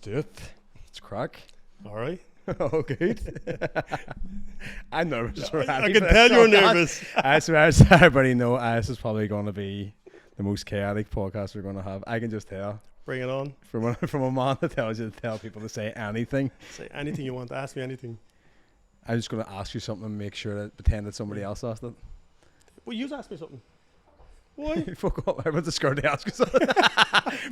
do it. It's crack. All right. Oh, good. I'm nervous. I can tell you're nervous. As everybody know, this is probably going to be the most chaotic podcast we're going to have. I can just tell. Bring it on. From a man that tells you to tell people to say anything. Say anything you want. Ask me anything. I'm just going to ask you something and make sure that pretend that somebody else asked it. Well, you ask me something. Why? Fuck off. Everyone's scared to ask you something.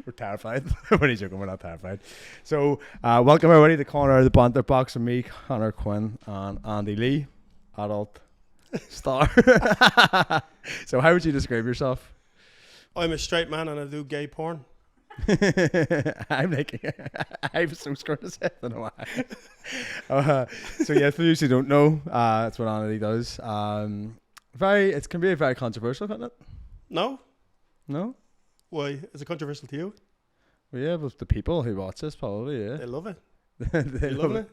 We're terrified. What are you joking? We're not terrified. So, welcome everybody to Corner of the Banter Box with me, Connor Quinn, and Andy Lee, adult star. So, how would you describe yourself? I'm a straight man and I do gay porn. I'm so scared to say it. I don't know why. So, yeah, for those who don't know, that's what Andy does. It can be very controversial, can't it? No? No? Why? Is it controversial to you? Well, yeah, but the people who watch this probably, yeah. They love it. They love it.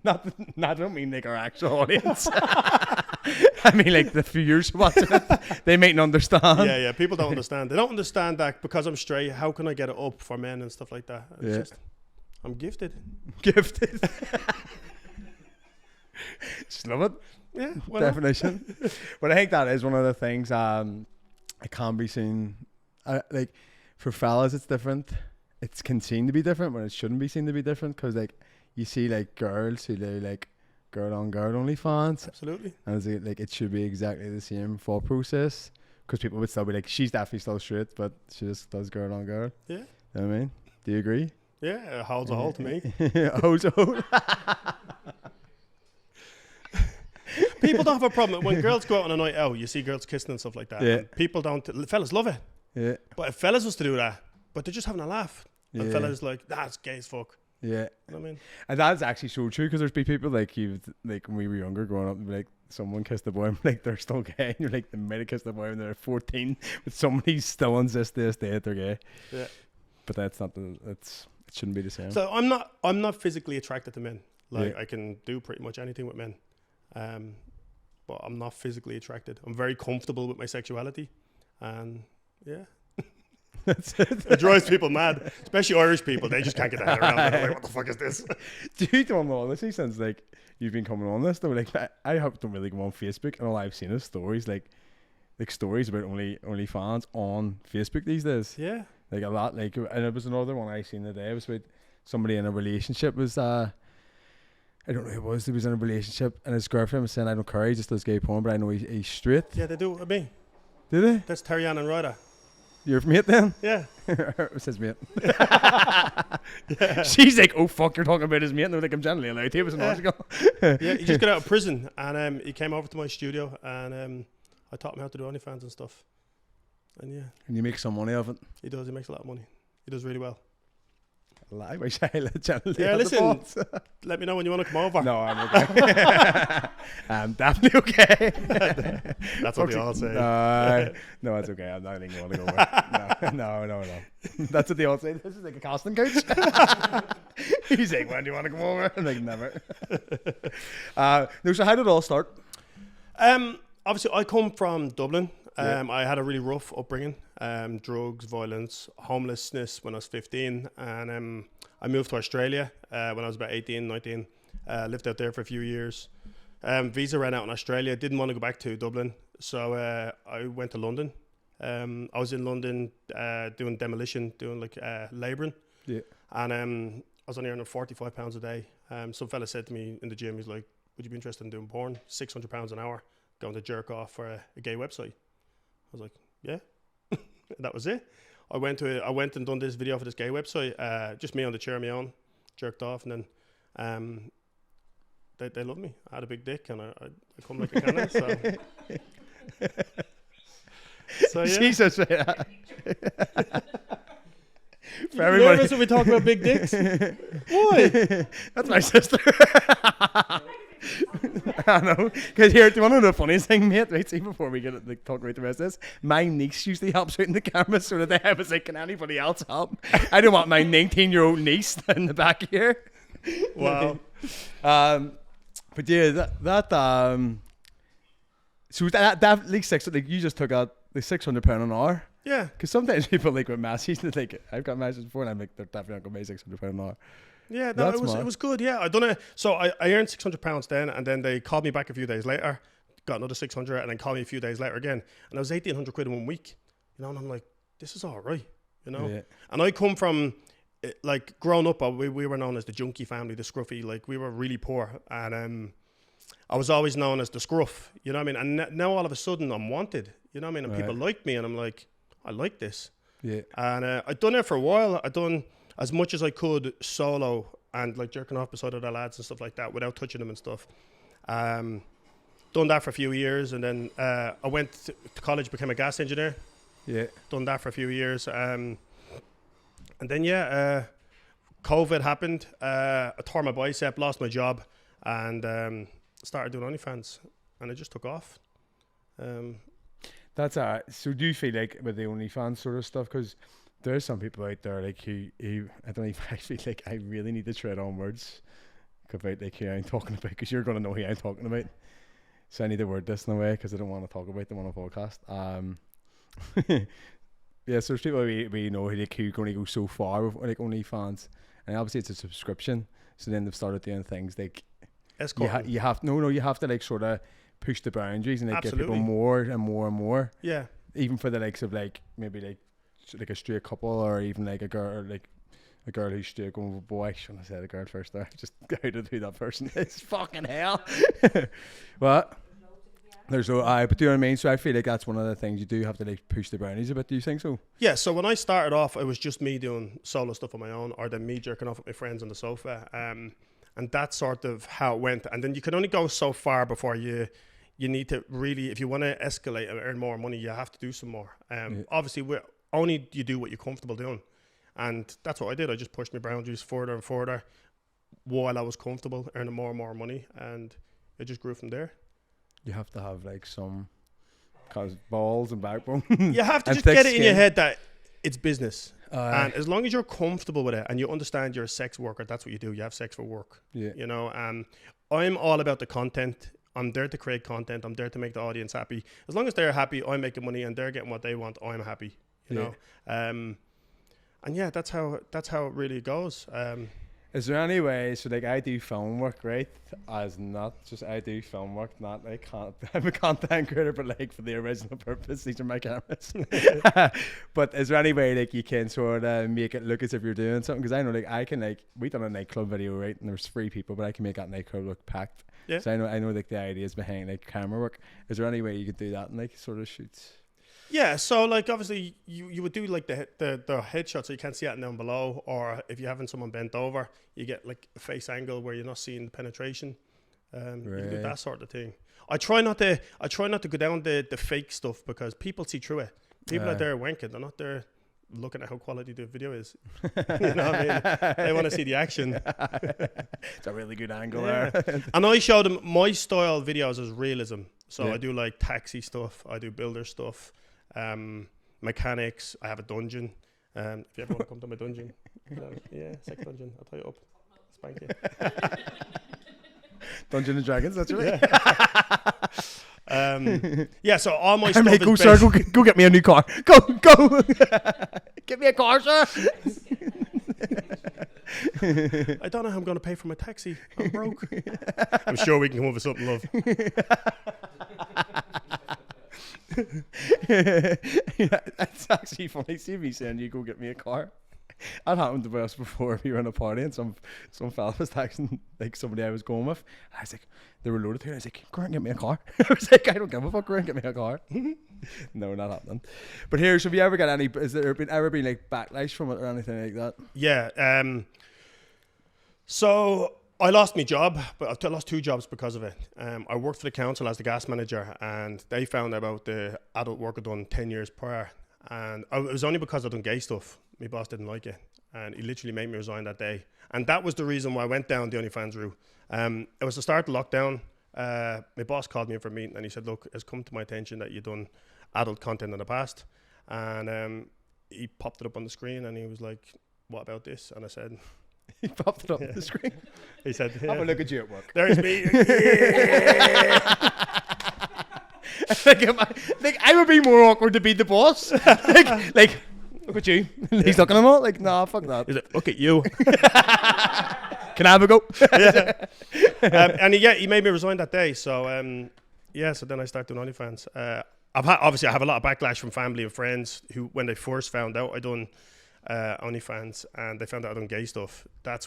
Not, I don't mean like our actual audience. I mean like the viewers watching it. They mightn't understand. Yeah. People don't understand. They don't understand that because I'm straight, how can I get it up for men and stuff like that? It's just, I'm gifted. Gifted. Just love it. Yeah. Definition. But I think that is one of the things it can be seen like for fellas it's different. It can seem to be different but it shouldn't be seen to be different because like you see like girls who do like girl on girl OnlyFans. Absolutely. And it's like it should be exactly the same thought process because people would still be like she's definitely still straight but she just does girl on girl. Yeah. You know what I mean? Do you agree? Yeah, it holds a hole to me. Holds a hole. People don't have a problem when girls go out on a night out. You see girls kissing and stuff like that. Yeah. And people don't. Fellas love it. Yeah. But if fellas was to do that, but they're just having a laugh. And Yeah. fellas like that's gay as fuck. Yeah. You know what I mean? And that's actually so true because there's been people like you, like when we were younger growing up, like someone kissed a boy and like they're still gay. And you're like, they might have kissed a boy when they're 14, but somebody still insists to this day that they're gay. Yeah. But that's not it shouldn't be the same. So I'm not physically attracted to men. Like Yeah. I can do pretty much anything with men. But I'm not physically attracted. I'm very comfortable with my sexuality. And yeah. That's it. It drives people mad, especially Irish people. They just can't get their head around it. They're like, what the fuck is this? Do you don't know honestly since like you've been coming on this though? Like I don't really go on Facebook and all I've seen is stories like stories about OnlyFans on Facebook these days. Yeah. Like a lot. Like and it was another one I seen today. It was with somebody in a relationship was I don't know who it was. He was in a relationship and his girlfriend was saying I don't care, he just does gay porn, but I know he's straight. Yeah, they do it with me. Did they? That's Terry Ann and Ryder. Your mate then? Yeah. It was his mate. Yeah. She's like, oh fuck, you're talking about his mate. And they're like, I'm generally allowed to. It was an article. Yeah, he just got out of prison and he came over to my studio and I taught him how to do OnlyFans and stuff. And yeah. And you make some money off it. He does. He makes a lot of money. He does really well. I wish I generally Yeah, had listen. the balls. Let me know when you want to come over. No, I'm okay. I'm definitely okay. That's what they all say. No, it's okay. I'm not even going to go over. No. That's what they all say. This is like a casting coach. He's like, when do you want to come over? I'm like, never. No, so how did it all start? Obviously, I come from Dublin. Yeah. I had a really rough upbringing. Drugs, violence, homelessness when I was 15. And I moved to Australia when I was about 18, 19. Lived out there for a few years. Visa ran out in Australia. Didn't want to go back to Dublin. So I went to London. I was in London doing demolition, doing like labouring. Yeah. And I was only earning £45 a day. Some fella said to me in the gym, he's like, would you be interested in doing porn? £600 an hour, going to jerk off for a gay website. I was like, yeah. That was it. I went and done this video for this gay website. Just me on the chair, me on, jerked off, and then they love me. I had a big dick, and I come like a cannon. So yeah. Jesus. For everybody. Nervous when we talk about big dicks? Why? That's my sister. I know. Because here, do you want to know the funniest thing, mate? Right, see, before we get like, talk about the rest of this, my niece usually helps out in the camera, so that I was like, can anybody else help? I don't want my 19-year-old niece in the back here. Wow. But yeah, so that at least like you just took out the £600 an hour. Yeah. Because sometimes people like with masses, like I've got masses before, and I'm like, they're definitely not going to pay £600 an hour. Yeah, no, That's it was good. Yeah, I done it. So I earned £600 then, and then they called me back a few days later, got another 600, and then called me a few days later again, and I was 1,800 quid in 1 week. You know, and I'm like, this is all right. You know, Yeah. and I come from like growing up, we were known as the junkie family, the scruffy. Like we were really poor, and I was always known as the scruff. You know what I mean? And now all of a sudden I'm wanted. You know what I mean? And people like me, and I'm like, I like this. Yeah. And I'd done it for a while. I'd done as much as I could solo and like jerking off beside other lads and stuff like that without touching them and stuff. Done that for a few years, and then I went to college, became a gas engineer. Yeah. Done that for a few years. And then, COVID happened. I tore my bicep, lost my job, and started doing OnlyFans, and it just took off. That's so do you feel like with the OnlyFans sort of stuff, because there's some people out there like who I don't even, I feel like I really need to tread on words about like who I'm talking about, because you're going to know who I'm talking about, so I need to word this in a way because I don't want to talk about them on a podcast. Yeah, so there's people we know who like who can only go so far with like OnlyFans, and obviously it's a subscription, so then they've started doing things like you have to like sort of push the boundaries and like get people more and more and more. Yeah. Even for the likes of like maybe like a straight couple, or even like a girl who's straight going with a boy. I shouldn't have said a girl first there. Just doubted who that person is. Fucking hell. What? There's no but do you know what I mean? So I feel like that's one of the things you do have to like push the boundaries a bit. Do you think so? Yeah, so when I started off, it was just me doing solo stuff on my own, or then me jerking off with my friends on the sofa. And that's sort of how it went. And then you can only go so far before you need to really, if you want to escalate and earn more money, you have to do some more. Obviously, only you do what you're comfortable doing. And that's what I did. I just pushed my boundaries further and further while I was comfortable, earning more and more money. And it just grew from there. You have to have like some balls and backbone. You have to just get it in your head that it's business. And as long as you're comfortable with it and you understand you're a sex worker, that's what you do. You have sex for work. Yeah. You know, I'm all about the content. I'm there to create content. I'm there to make the audience happy. As long as they're happy, I'm making money, and they're getting what they want, I'm happy. You know? And yeah, that's how it really goes. Is there any way, so like I do film work, right? As not just I do film work, not like I'm a content creator, but like for the original purpose, these are my cameras. But is there any way like you can sort of make it look as if you're doing something? Because I know like I can like, we done a nightclub video, right? And there's 3 people, but I can make that nightclub look packed. Yeah. So I know like the ideas behind like camera work. Is there any way you could do that in like sort of shoots? Yeah, so like obviously you would do like the headshot so you can't see it down below, or if you're having someone bent over, you get like a face angle where you're not seeing the penetration. You can do that sort of thing. I try not to go down the fake stuff, because people see through it. People out there wanking, they're not there looking at how quality the video is. You know what I mean? They want to see the action. It's a really good angle there. And I show them my style videos as realism. So I do like taxi stuff, I do builder stuff. Mechanics. I have a dungeon. If you ever want to come to my dungeon, sex dungeon, I'll tie you up, spank you. Dungeons and Dragons, that's right. Yeah. So all my stuff is sir, go get me a new car. Go. Get me a car, sir. I don't know how I'm going to pay for my taxi. I'm broke. I'm sure we can come up with something, love. Yeah, that's actually funny. See me saying you go get me a car. That happened to us before. We were in a party and some fella was texting like somebody I was going with. I was like, they were loaded here. I was like, go and get me a car. I was like, I don't give a fuck. Go and get me a car. No, not happening. But here, so have you ever got any? Has there ever been like backlash from it or anything like that? Yeah. So I lost my job, but I lost 2 jobs because of it. I worked for the council as the gas manager, and they found out about the adult work I'd done 10 years prior. And it was only because I'd done gay stuff. My boss didn't like it, and he literally made me resign that day. And that was the reason why I went down the OnlyFans route. It was the start of lockdown. My boss called me in for a meeting, and he said, look, it's come to my attention that you've done adult content in the past. And he popped it up on the screen, and he was like, what about this? And I said... He popped it up on the screen. He said, have a look at you at work. There's me. like I would be more awkward to be the boss. like look at you. He's looking at him all like, nah, fuck that. He's like, look at you. Can I have a go? And he made me resign that day. So so then I started doing OnlyFans. Obviously I have a lot of backlash from family and friends who, when they first found out I done OnlyFans and they found out I done gay stuff, that's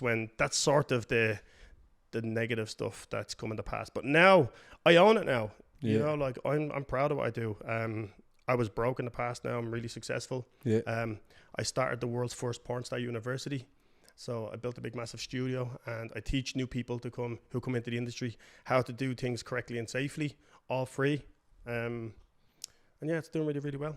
sort of the negative stuff that's come in the past. But now I own it now. Yeah. You know, like I'm proud of what I do. I was broke in the past. Now I'm really successful. Yeah. I started the world's first porn star university. So I built a big, massive studio, and I teach new people who come into the industry how to do things correctly and safely, all free. And yeah, it's doing really, really well.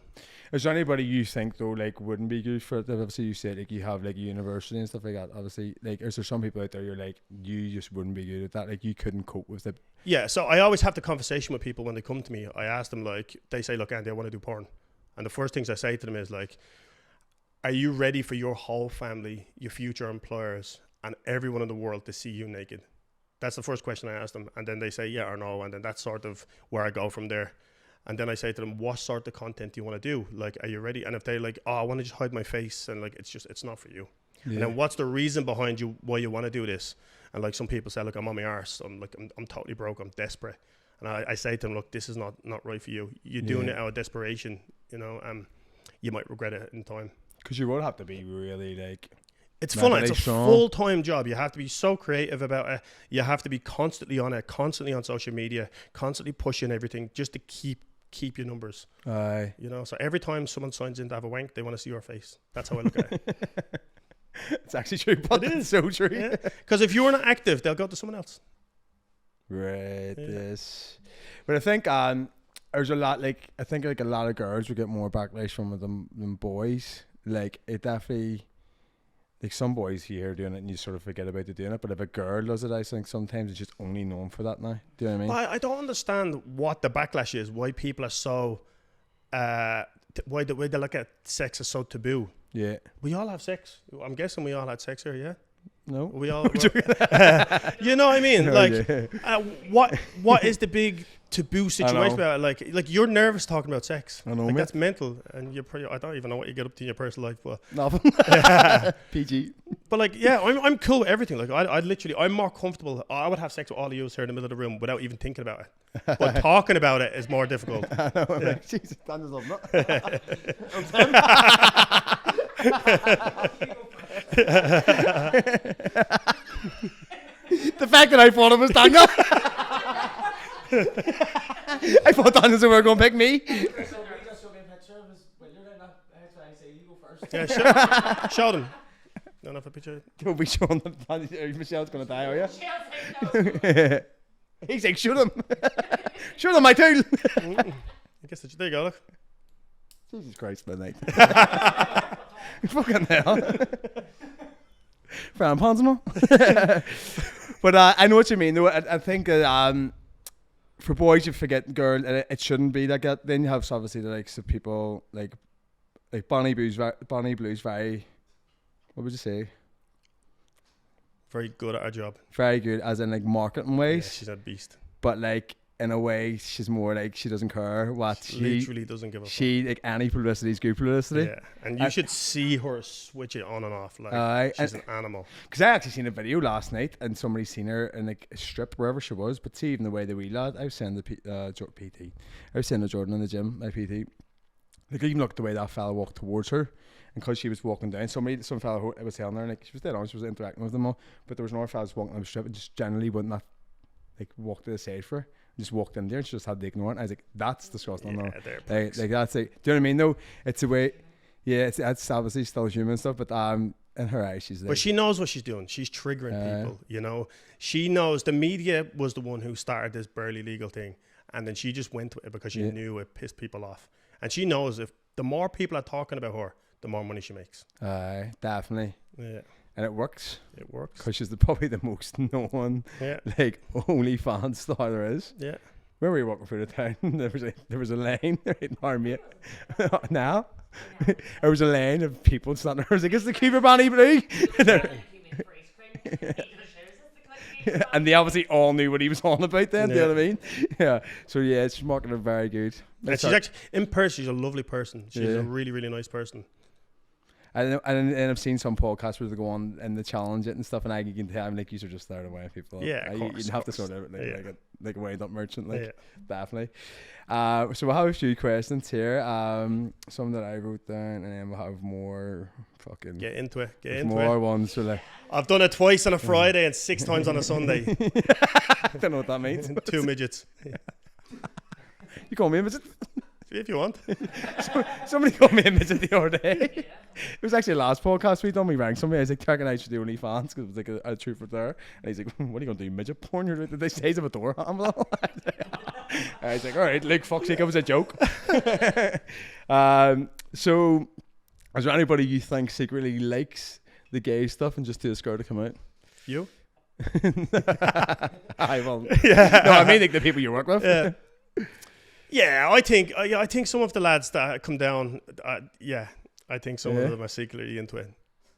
Is there anybody you think though like wouldn't be good for it? Obviously, you said like you have like a university and stuff like that. Obviously, like is there some people out there you're like you just wouldn't be good at that? Like you couldn't cope with it. Yeah. So I always have the conversation with people when they come to me. I ask them, like, they say, "Look, Andy, I want to do porn," and the first things I say to them is like, are you ready for your whole family, your future employers, and everyone in the world to see you naked? That's the first question I ask them. And then they say yeah or no. And then that's sort of where I go from there. And then I say to them, what sort of content do you want to do? Like, are you ready? And if they're like, oh, I want to just hide my face, and like, it's not for you. Yeah. And then what's the reason behind you, why you want to do this? And like some people say, look, I'm on my arse. I'm totally broke. I'm desperate. And I say to them, look, this is not right for you. You're doing it out of desperation, you know, you might regret it in time. Because you would have to be really like... It's fun. It's a full-time job. You have to be so creative about it. You have to be constantly on it, constantly on social media, constantly pushing everything just to keep your numbers. Aye. You know, so every time someone signs in to have a wank, they want to see your face. That's how I look at it. It's actually true, but it is so true. Because if you're not active, they'll go to someone else. Right. Yeah. Yes. But I think there's a lot, like, I think like a lot of girls would get more backlash from them than boys. Like, it definitely, like, some boys here doing it and you sort of forget about doing it, but if a girl does it, I think sometimes it's just only known for that now. Do you know what I mean? Well, I don't understand what the backlash is, why people are so why they look at sex as so taboo. Yeah. We all have sex. I'm guessing we all had sex here, yeah? No. We all you know what I mean? No, like yeah. what is the big taboo situation about it? Like you're nervous talking about sex. I know, like, mate. that's mental, and I don't even know what you get up to in your personal life, but nothing. PG. But like, yeah, I'm cool with everything. Like I'm more comfortable. I would have sex with all of you here in the middle of the room without even thinking about it. But talking about it is more difficult. I know, yeah. Like, Jesus, Dan is loving the fact that I thought it was Daniel. I thought Daniel was going to pick me. Yeah, show them. Don't have a picture. Don't be showing them. Michelle's going to die, are you? He's like, shoot him. Shoot him, my tool. I guess there you go, look. Jesus Christ, man. Fucking hell. Fran Ponzano. But I know what you mean. I think for boys, you forget girl, it shouldn't be like that. Then you have obviously the likes of people like Bonnie Blue's very, what would you say? Very good at her job. Very good, as in like marketing ways. Yeah, she's a beast. But like in a way, she's more like she doesn't care what she literally doesn't give a fuck. She like any publicity is good publicity. Yeah, and you should see her switch it on and off. Like she's an animal. Because I actually seen a video last night and somebody seen her in like a strip wherever she was. But see, even the way the wee lad, I was saying the PT, I was saying to Jordan in the gym, my PT. Like even look at the way that fella walked towards her. And because she was walking down, some fella was telling her, like, she was dead on, she was interacting with them all, but there was another fella walking down the strip and just generally would not like walk to the side for her. Just walked in there and she just had to ignore it. And I was like, that's disgusting. Yeah, like that's like, do you know what I mean? Though it's a way, yeah, it's obviously still human stuff, but in her eyes, she's like, but she knows what she's doing. She's triggering people. You know, she knows the media was the one who started this barely legal thing, and then she just went with it because she knew it pissed people off, and she knows if the more people are talking about her, the more money she makes. Definitely. Yeah. And it works. It works. Because she's probably the most known, like, OnlyFans star there is. Yeah. Where were you walking through the town? There was a lane right in our mate. Now? There was a lane of people standing there. I was like, it's the Keeper Bonnie Blue. And they obviously all knew what he was on about then, do you Yeah. know what I mean? Yeah. So yeah, she's marketing very good. And she's actually, in person, she's a lovely person. She's Yeah. a really, really nice person. And I've seen some podcasts where they go on and they challenge it and stuff, and I can tell I'm like, you are just there to weigh people up. Yeah, of You course, have to of sort of Yeah. like a weighed up merchant, like Yeah. definitely. So we'll have a few questions here. Some that I wrote down, and then we'll have more fucking Get into it. Get there's into more it. ones. So like, I've done it twice on a Friday and 6 times on a Sunday. I don't know what that means. 2 midgets. You call me a midget? If you want. Somebody called me a midget the other day. It was actually the last podcast we done. We rang somebody. I was like, Tarek and I should do OnlyFans because it was like a truth or dare. And he's like, what are you going to do, midget porn? Did they say something a door handle? I was like, all right, like, fuck's sake, it was a joke. So, is there anybody you think secretly likes the gay stuff and just too scared to come out? You? I will. Yeah. No, I mean like the people you work with. Yeah. Yeah, I think some of the lads that come down, I think some Yeah. of them are secretly into it.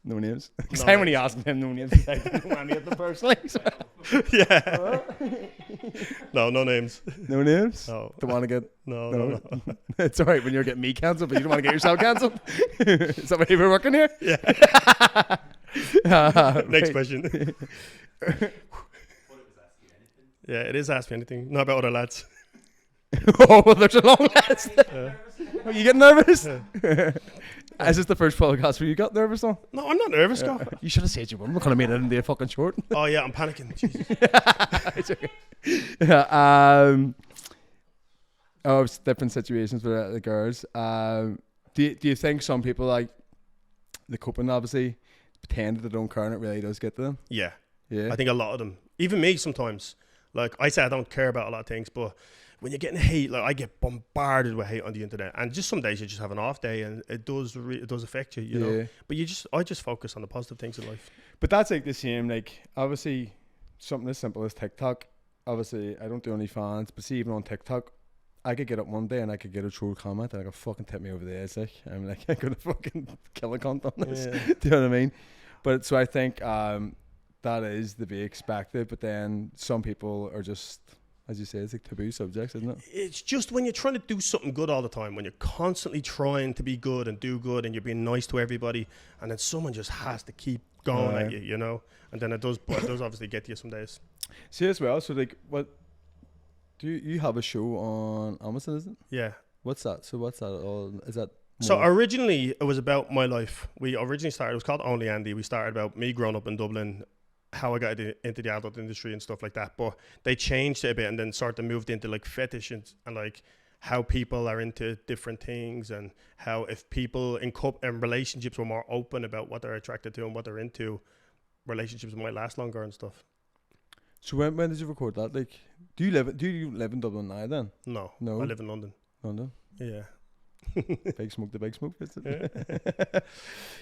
No names. Because No I'm only names. asking him no names. I don't know any of them personally. So. Yeah. No names. No names? No. Don't want to get... No. It's all right when you're getting me cancelled, but you don't want to get yourself cancelled. Is that why you were working here? Yeah. Next question. Yeah, it is Ask Me Anything. Not about other lads. Oh, well, there's a long list. Are you getting nervous? Yeah. Is this the first podcast where you got nervous on? No, I'm not nervous, Scott. You should have said you weren't. We could have made it into a fucking short. Oh, yeah, I'm panicking. Jesus. It's okay. Yeah, it's different situations with the girls. Do you think some people, like, the coping, obviously, pretend that they don't care and it really does get to them? Yeah. Yeah. I think a lot of them, even me sometimes, like I say I don't care about a lot of things, but when you're getting hate, like I get bombarded with hate on the internet, and just some days you just have an off day and it does affect you, you know. But I just focus on the positive things in life. But that's like the same, like, obviously, something as simple as TikTok. Obviously, I don't do OnlyFans, but see, even on TikTok, I could get up one day and I could get a troll comment and I could fucking tip me over the edge. Like, I'm like, I'm gonna fucking kill a cunt on this. Yeah. Do you know what I mean? But so I think that is to be expected. But then some people are just, as you say, it's like taboo subjects, isn't it? It's just when you're trying to do something good all the time, when you're constantly trying to be good and do good and you're being nice to everybody, and then someone just has to keep going at you, you know? And then it does obviously get to you some days. See as well. So like, what do you have a show on Amazon? Isn't it? Yeah. What's that? So what's that all? Is that So more- originally it was about my life. We originally started, it was called Only Andy. We started about me growing up in Dublin, how I got into the adult industry and stuff like that. But they changed it a bit and then sort of moved into like fetish and like how people are into different things, and how if people in relationships were more open about what they're attracted to and what they're into, relationships might last longer and stuff. So when did you record that? Like, do you live in Dublin now then? No, No. I live in London. London. Yeah. Big smoke, the big smoke. Is it? Yeah.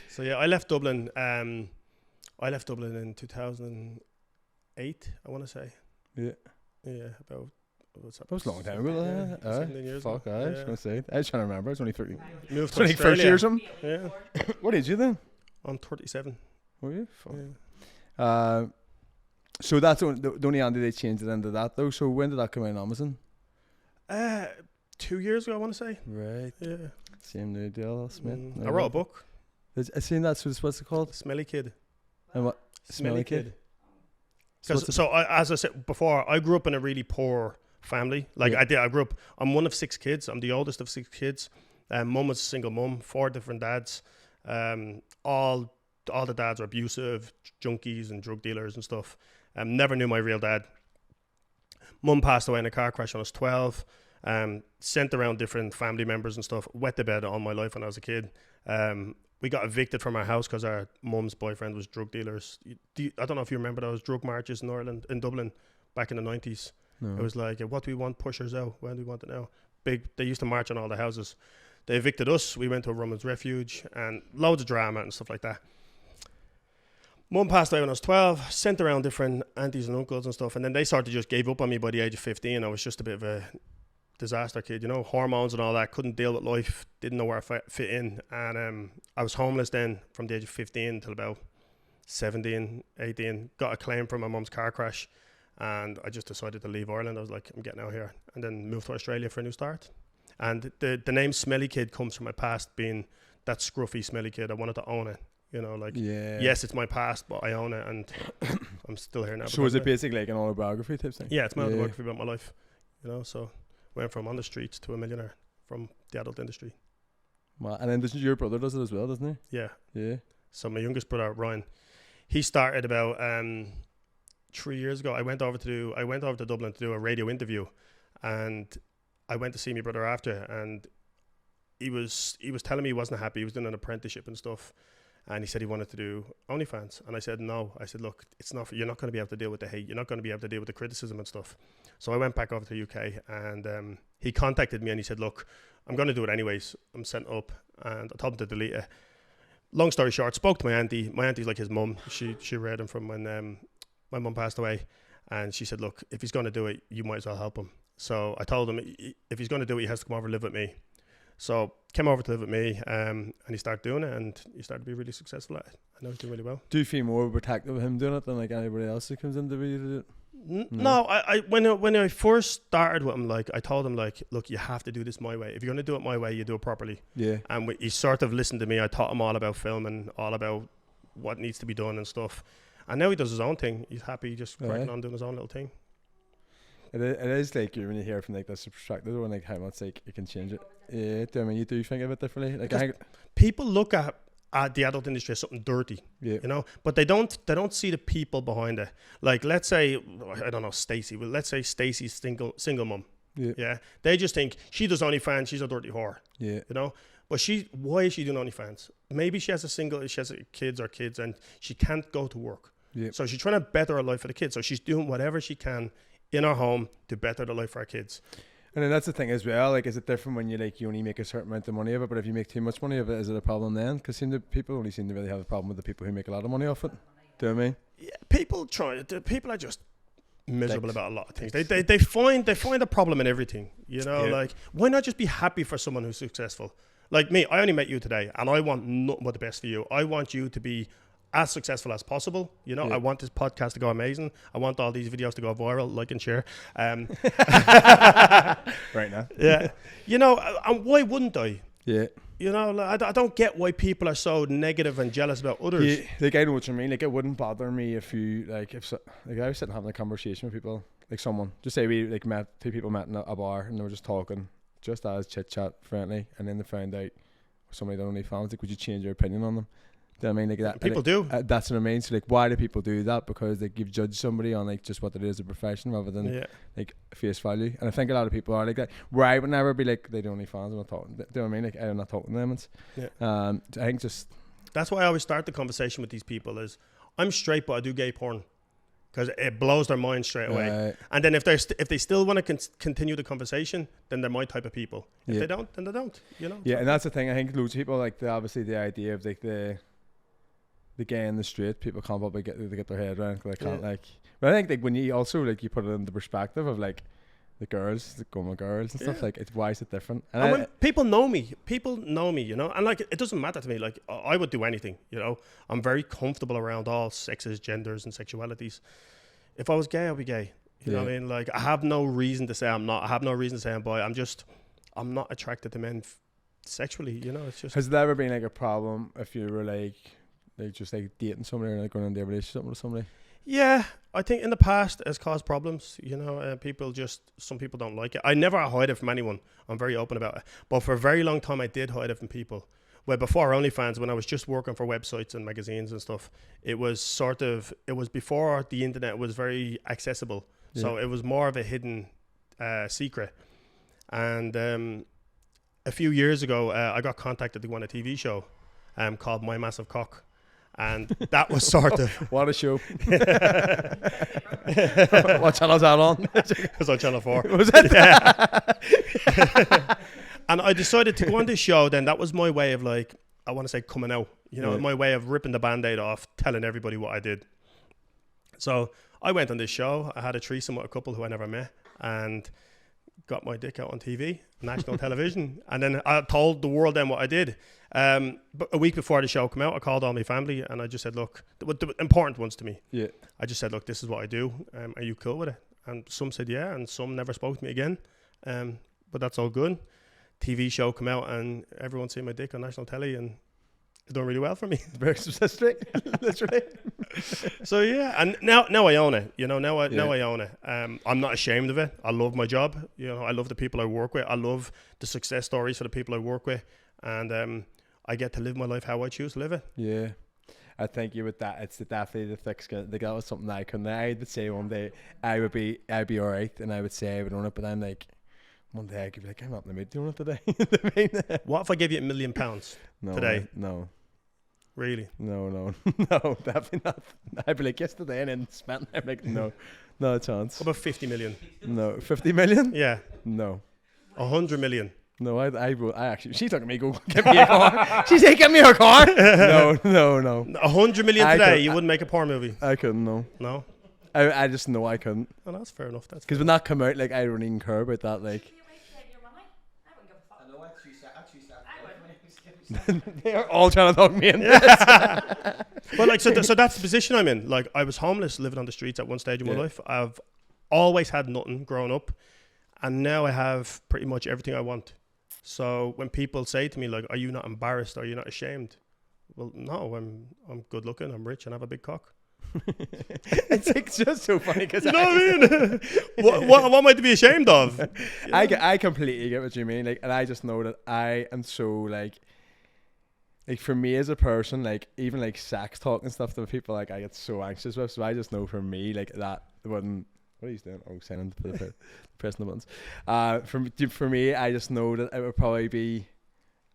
So yeah, I left Dublin. I left Dublin in 2008. I want to say. Yeah. Yeah, about what's that? That was a long time ago. Yeah, 17 years Fuck, ago. I was gonna say. I was trying to remember. I was only 30. Moved It's to only first year or Australia. something. Yeah, What did you then? I'm 37. Were you? Fuck. Yeah. So that's the only Andy they changed it into that though. So when did that come out on Amazon? 2 years ago, I want to say. Right. Yeah. Same new deal, Smith. I wrote a book, I seen that. So what's it called? Smelly Kid. And what? Smelly Kid? So what's So as I said before, I grew up in a really poor family. Like Yeah. I grew up. I'm one of 6 kids. I'm the oldest of 6 kids. Mum was a single mum, 4 different dads. All the dads were abusive, junkies and drug dealers and stuff. Never knew my real dad. Mum passed away in a car crash when I was 12. Sent around different family members and stuff. Wet the bed all my life when I was a kid. We got evicted from our house because our mum's boyfriend was drug dealers. I don't know if you remember those drug marches in Ireland, in Dublin, back in the 90s. No. It was like, what do we want? Pushers out. When do we want it now? They used to march on all the houses. They evicted us. We went to a women's refuge and loads of drama and stuff like that. Mum passed away when I was 12, sent around different aunties and uncles and stuff, and then they sort of just gave up on me by the age of 15. I was just a bit of a disaster kid, you know, hormones and all that, couldn't deal with life, didn't know where I fit in, and I was homeless then from the age of 15 till about 17, 18, got a claim from my mum's car crash, and I just decided to leave Ireland. I was like, I'm getting out here, and then moved to Australia for a new start. And the name Smelly Kid comes from my past being that scruffy smelly kid. I wanted to own it. Yes, it's my past, but I own it, and I'm still here now. So is it basically like an autobiography type thing? Yeah, it's my autobiography about my life. So went from on the streets to a millionaire from the adult industry. Wow. And then your brother does it as well, doesn't he? Yeah. Yeah. So my youngest brother, Ryan, he started about 3 years ago. I went over to Dublin to do a radio interview, and I went to see my brother after, and he was telling me he wasn't happy. He was doing an apprenticeship and stuff, and he said he wanted to do OnlyFans. And I said no. I said, look, it's not. You're not going to be able to deal with the hate. You're not going to be able to deal with the criticism and stuff. So I went back over to the UK, and he contacted me, and he said, look, I'm going to do it anyways. I'm sent up, and I told him to delete it. Long story short, spoke to my auntie. My auntie's like his mum. She reared him from when my mum passed away, and she said, look, if he's going to do it, you might as well help him. So I told him if he's going to do it, he has to come over and live with me. So came over to live with me, and he started doing it, and he started to be really successful at it. I know he's doing really well. Do you feel more protective of him doing it than like anybody else who comes into it? No, when I first started with him, like I told him, like, look, you have to do this my way. If you're going to do it my way, you do it properly. Yeah. And he sort of listened to me. I taught him all about filming, all about what needs to be done and stuff. And now he does his own thing. He's happy just cracking on doing his own little thing. It is like when you hear from like this perspective, or like how much like it can change it. Yeah, I mean, you do think of it differently. Like I think people look at the adult industry as something dirty, but they don't see the people behind it. Like, let's say, I don't know, Stacey. Well, let's say Stacey's single mum. Yeah. They just think she does OnlyFans, she's a dirty whore. Yeah. But why is she doing OnlyFans? Maybe she has kids and she can't go to work. Yeah. So she's trying to better her life for the kids. So she's doing whatever she can in her home to better the life for her kids. And then that's the thing as well, like, is it different when you only make a certain amount of money of it, but if you make too much money of it, is it a problem then? Because people only seem to really have a problem with the people who make a lot of money off it. Do you know what I mean? Yeah, people are just miserable about a lot of things. They find a problem in everything, like, why not just be happy for someone who's successful? Like me, I only met you today, and I want nothing but the best for you. I want you to be as successful as possible. I want this podcast to go amazing. I want all these videos to go viral, like and share. Right now. Yeah. And why wouldn't I? Yeah. I don't get why people are so negative and jealous about others. Yeah, like, I know what you mean. Like, it wouldn't bother me if you, like, I was sitting having a conversation with people, like someone, just say we, like, two people met in a bar and they were just talking, just as chit-chat, friendly, and then they found out somebody that only found, like, would you change your opinion on them? Do you know what I mean? Like that, people do. That's what I mean. So, like, why do people do that? Because, like, you've judged somebody on, like, just what it is, a profession, rather than like face value. And I think a lot of people are like that. Where I would never be like, they don't only fans. I'm not talking. Do you know what I mean? Like, I'm not talking to them. I think just that's why I always start the conversation with these people is, I'm straight, but I do gay porn, because it blows their mind straight away. And then if they still want to continue the conversation, then they're my type of people. If they don't, then they don't. Yeah, and that's the thing. I think loads of people like obviously the idea of like the gay in the street, people can't probably get their head around, because they can't like. But I think, like, when you also, like, you put it in the perspective of, like, the girls, the Goma girls and stuff, like, why is it different? And when people know me, and, like, it doesn't matter to me. Like, I would do anything. I'm very comfortable around all sexes, genders, and sexualities. If I was gay, I'd be gay. You know what I mean? Like, I have no reason to say I'm not. I have no reason to say I'm bi. I'm not attracted to men sexually. It's just. Has there ever been, like, a problem if you were like just like dating somebody or like going into a relationship with somebody? Yeah, I think in the past it has caused problems. Some people don't like it. I never hide it from anyone. I'm very open about it. But for a very long time, I did hide it from people. Well, before OnlyFans, when I was just working for websites and magazines and stuff, it was before the internet was very accessible. Yeah. So it was more of a hidden secret. And a few years ago, I got contacted to go on a TV show called My Massive Cock. And that was sort of what a show. What channel is that on? It was on Channel 4. Was it? Yeah. And I decided to go on this show. Then that was my way of, like, I want to say, coming out. My way of ripping the Band-Aid off, telling everybody what I did. So I went on this show. I had a threesome with a couple who I never met, and got my dick out on TV, national television, and then I told the world then what I did. But a week before the show came out, I called all my family and I just said, look, the important ones to me. Yeah. I just said, look, this is what I do. Are you cool with it? And some said yeah, and some never spoke to me again. But that's all good. TV show come out and everyone seen my dick on national telly and it's done really well for me. Very specific, literally. So yeah, and now I own it. You know, now I own it. I'm not ashamed of it. I love my job. You know, I love the people I work with. I love the success stories for the people I work with, and I get to live my life how I choose to live it. Yeah. I think you with that, it's definitely the thick skin. Like, that was something that I couldn't. I'd say one day I'd be alright, and I would say I would own it, but I'm like, one day I could be like, I'm not in the mood doing it today. What if I gave you £1 million today? No. Really? No, definitely not. I'd be like, yesterday and then spent. I'm like, no chance. What about 50 million? No, 50 million? Yeah. No. 100 million? No, I actually, she's talking to me, go, get me a car. She said, get me a car. No. 100 million today, you wouldn't make a porn movie? I couldn't, no. No? I just know I couldn't. Oh, that's fair enough. That's because when that come out, like, I don't even care about that, like. They're all trying to talk me in. Well, like, so that's the position I'm in. Like, I was homeless, living on the streets at one stage of my life. I've always had nothing growing up, and now I have pretty much everything I want. So when people say to me, like, are you not embarrassed? Are you not ashamed? Well, no, I'm good looking, I'm rich, and I have a big cock. It's just so funny because you know what I mean. what am I to be ashamed of? I completely get what you mean. Like, and I just know that I am so like for me as a person, like even like sex talk and stuff to people, like I get so anxious with. So I just know for me, like that wouldn't. What are you doing? Oh, signing for the pressing the buttons. For me, I just know that it would probably be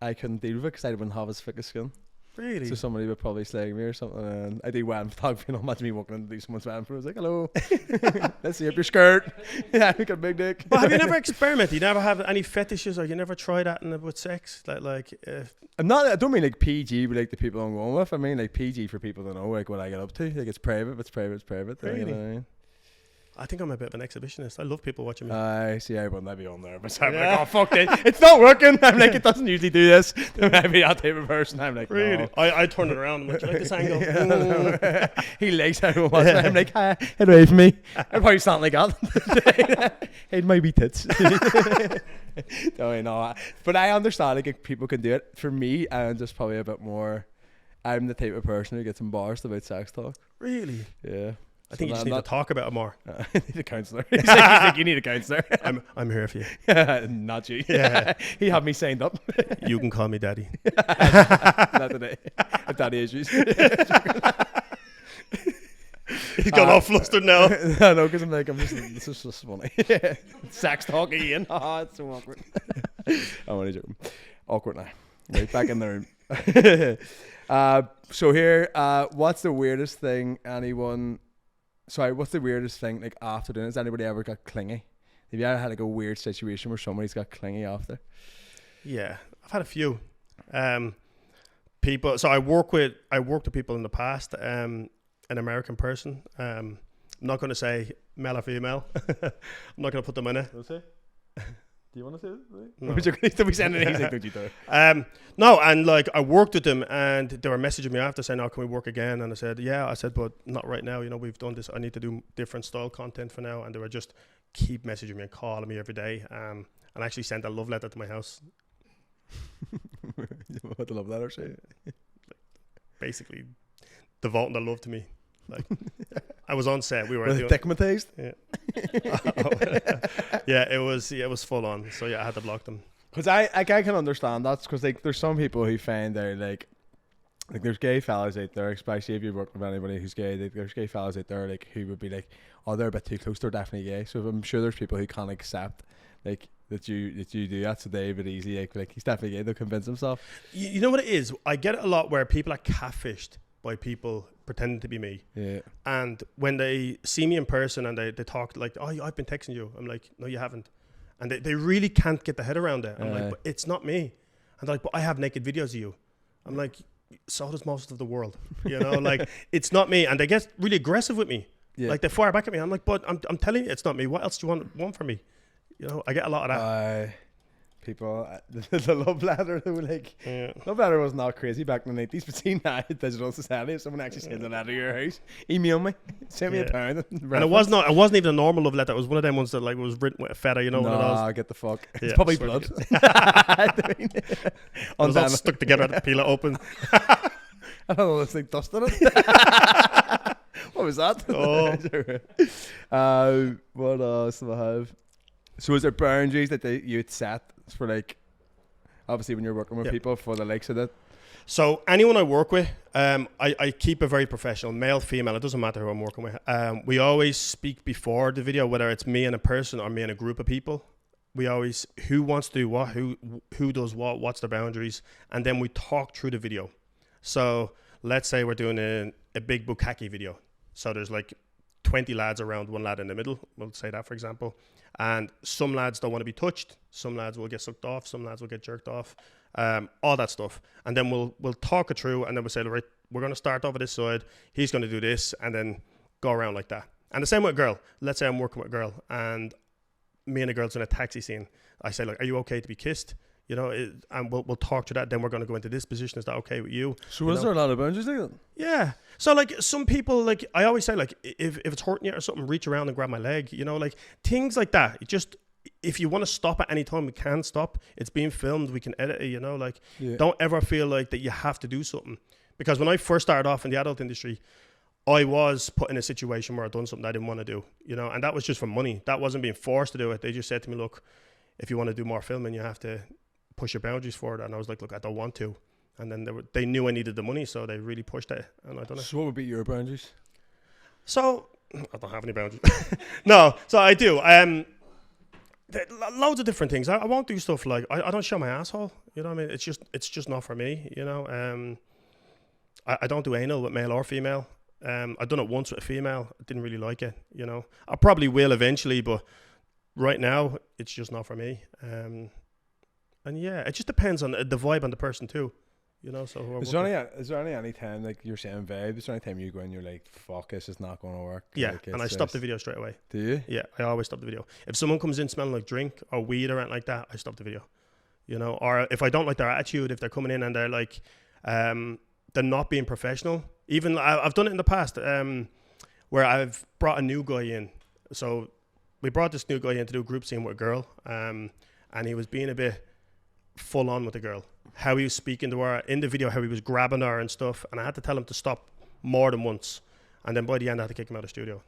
I couldn't deal with it because I wouldn't have as thick a skin. Really? So somebody would probably slag me or something. And I do wedding photography, and imagine me walking into someone's wedding for. I was like, hello, let's see up your skirt. Yeah, I got a big dick. But have you never experimented? You never have any fetishes, or you never tried that with sex? I don't mean like PG, but like the people I'm going with. I mean like PG for people to know like what I get up to. Like it's private, but it's private. Really? You know what I mean? I think I'm a bit of an exhibitionist. I love people watching me. I see. I wouldn't be on there, but I'm like, oh fuck it, it's not working. I'm like, it doesn't usually do this. I'd be that type of person. I'm like, really? No. I turn it around. I'm like, do you like this angle? He likes how it was. I'm like, get away from me. I'd probably sound like that. It might be tits. No, I know. But I understand like if people can do it. For me, I'm just probably a bit more. I'm the type of person who gets embarrassed about sex talk. Really? Yeah. I think you just need to talk about it more. I need a counsellor. He's like, you need a counsellor. I'm here for you. Not you. Yeah. He had me signed up. You can call me daddy. Not today. I have daddy issues. He's got all flustered now. No, because I'm like, this is just funny. Sex talk again. Oh, it's so awkward. I'm only joking. Awkward now. Right, back in the room. So here, what's the weirdest thing what's the weirdest thing like after doing it? Has anybody ever got clingy? Have you ever had like a weird situation where somebody's got clingy after? Yeah, I've had a few. People. So I worked with people in the past. An American person. I'm not going to say male or female. I'm not going to put them in it. Do you want to say it? No. No, and like I worked with them, and they were messaging me after saying, "Oh, can we work again?" And I said, "Yeah." I said, "But not right now. You know, we've done this. I need to do different style content for now." And they were just keep messaging me and calling me every day. And I actually sent a love letter to my house. What the love letter say? Basically, devoting their love to me. Like I was on set. We were stigmatized. Yeah. Yeah, it was full on. So yeah, I had to block them. Because I can understand that, because like there's some people who find they're like there's gay fellas out there, especially if you work with anybody who's gay. There's gay fellas out there like who would be like, oh, they're a bit too close. They're definitely gay. So I'm sure there's people who can't accept like that you do that. So they're a bit easy. Like he's definitely gay. They'll convince themselves. You know what it is? I get it a lot where people are catfished by people pretending to be me. Yeah. And when they see me in person and they talk like, oh, I've been texting you. I'm like, no, you haven't. And they really can't get their head around it. I'm like, but it's not me. And they're like, but I have naked videos of you. I'm like, so does most of the world. You know, like, it's not me. And they get really aggressive with me. Yeah. Like, they fire back at me. I'm like, but I'm telling you, it's not me. What else do you want from me? You know, I get a lot of that. People, the love letter, they were like, love letter was not crazy back in the 90s, but see now, digital society, if someone actually sends a letter to your house, email me, send me a pound. And it wasn't even a normal love letter. It was one of them ones that like was written with a feather, you know. Nah, get the fuck. It's probably blood. It was all stuck together. I had to peel it open. I don't know, it's like dust in it. What was that? What else do I have? So is there boundaries that you'd set for, like, obviously when you're working with people, for the likes of that? So anyone I work with, I keep it very professional, male, female, it doesn't matter who I'm working with. We always speak before the video, whether it's me and a person or me and a group of people. We always, who wants to do what, who does what, what's their boundaries, and then we talk through the video. So let's say we're doing a big bukkake video. So there's like 20 lads around, one lad in the middle, we'll say that for example. And some lads don't want to be touched. Some lads will get sucked off. Some lads will get jerked off. All that stuff. And then we'll talk it through, and then we'll say, right, we're going to start off at this side. He's going to do this, and then go around like that. And the same with a girl. Let's say I'm working with a girl, and me and a girl's in a taxi scene. I say, like, are you okay to be kissed? You know, and we'll talk to that. Then we're going to go into this position. Is that okay with you? So is there a lot of boundaries like that? Yeah. So like some people, like I always say, like if it's hurting you or something, reach around and grab my leg. You know, like things like that. Just if you want to stop at any time, we can stop. It's being filmed. We can edit it. You know, like don't ever feel like that you have to do something. Because when I first started off in the adult industry, I was put in a situation where I'd done something I didn't want to do. You know, and that was just for money. That wasn't being forced to do it. They just said to me, look, if you want to do more filming, you have to push your boundaries for it. And I was like, look, I don't want to. And then they knew I needed the money, so they really pushed it, and I don't know. So what would be your boundaries? So I don't have any boundaries. No, so I do. Loads of different things. I won't do stuff like I don't show my asshole. You know what I mean? It's just not for me. You know. I don't do anal with male or female. I've done it once with a female. I didn't really like it. You know. I probably will eventually, but right now it's just not for me. And yeah, it just depends on the vibe on the person too. You know, so is there any time, like you're saying vibe, is there any time you go and you're like, fuck, this is not going to work? Yeah, like, and I stop the video straight away. Do you? Yeah, I always stop the video. If someone comes in smelling like drink or weed or anything like that, I stop the video. You know, or if I don't like their attitude, if they're coming in and they're like, they're not being professional. Even I've done it in the past where I've brought a new guy in. So we brought this new guy in to do a group scene with a girl, and he was being a bit full on with the girl. How he was speaking to her in the video, how he was grabbing her and stuff, and I had to tell him to stop more than once, and then by the end I had to kick him out of the studio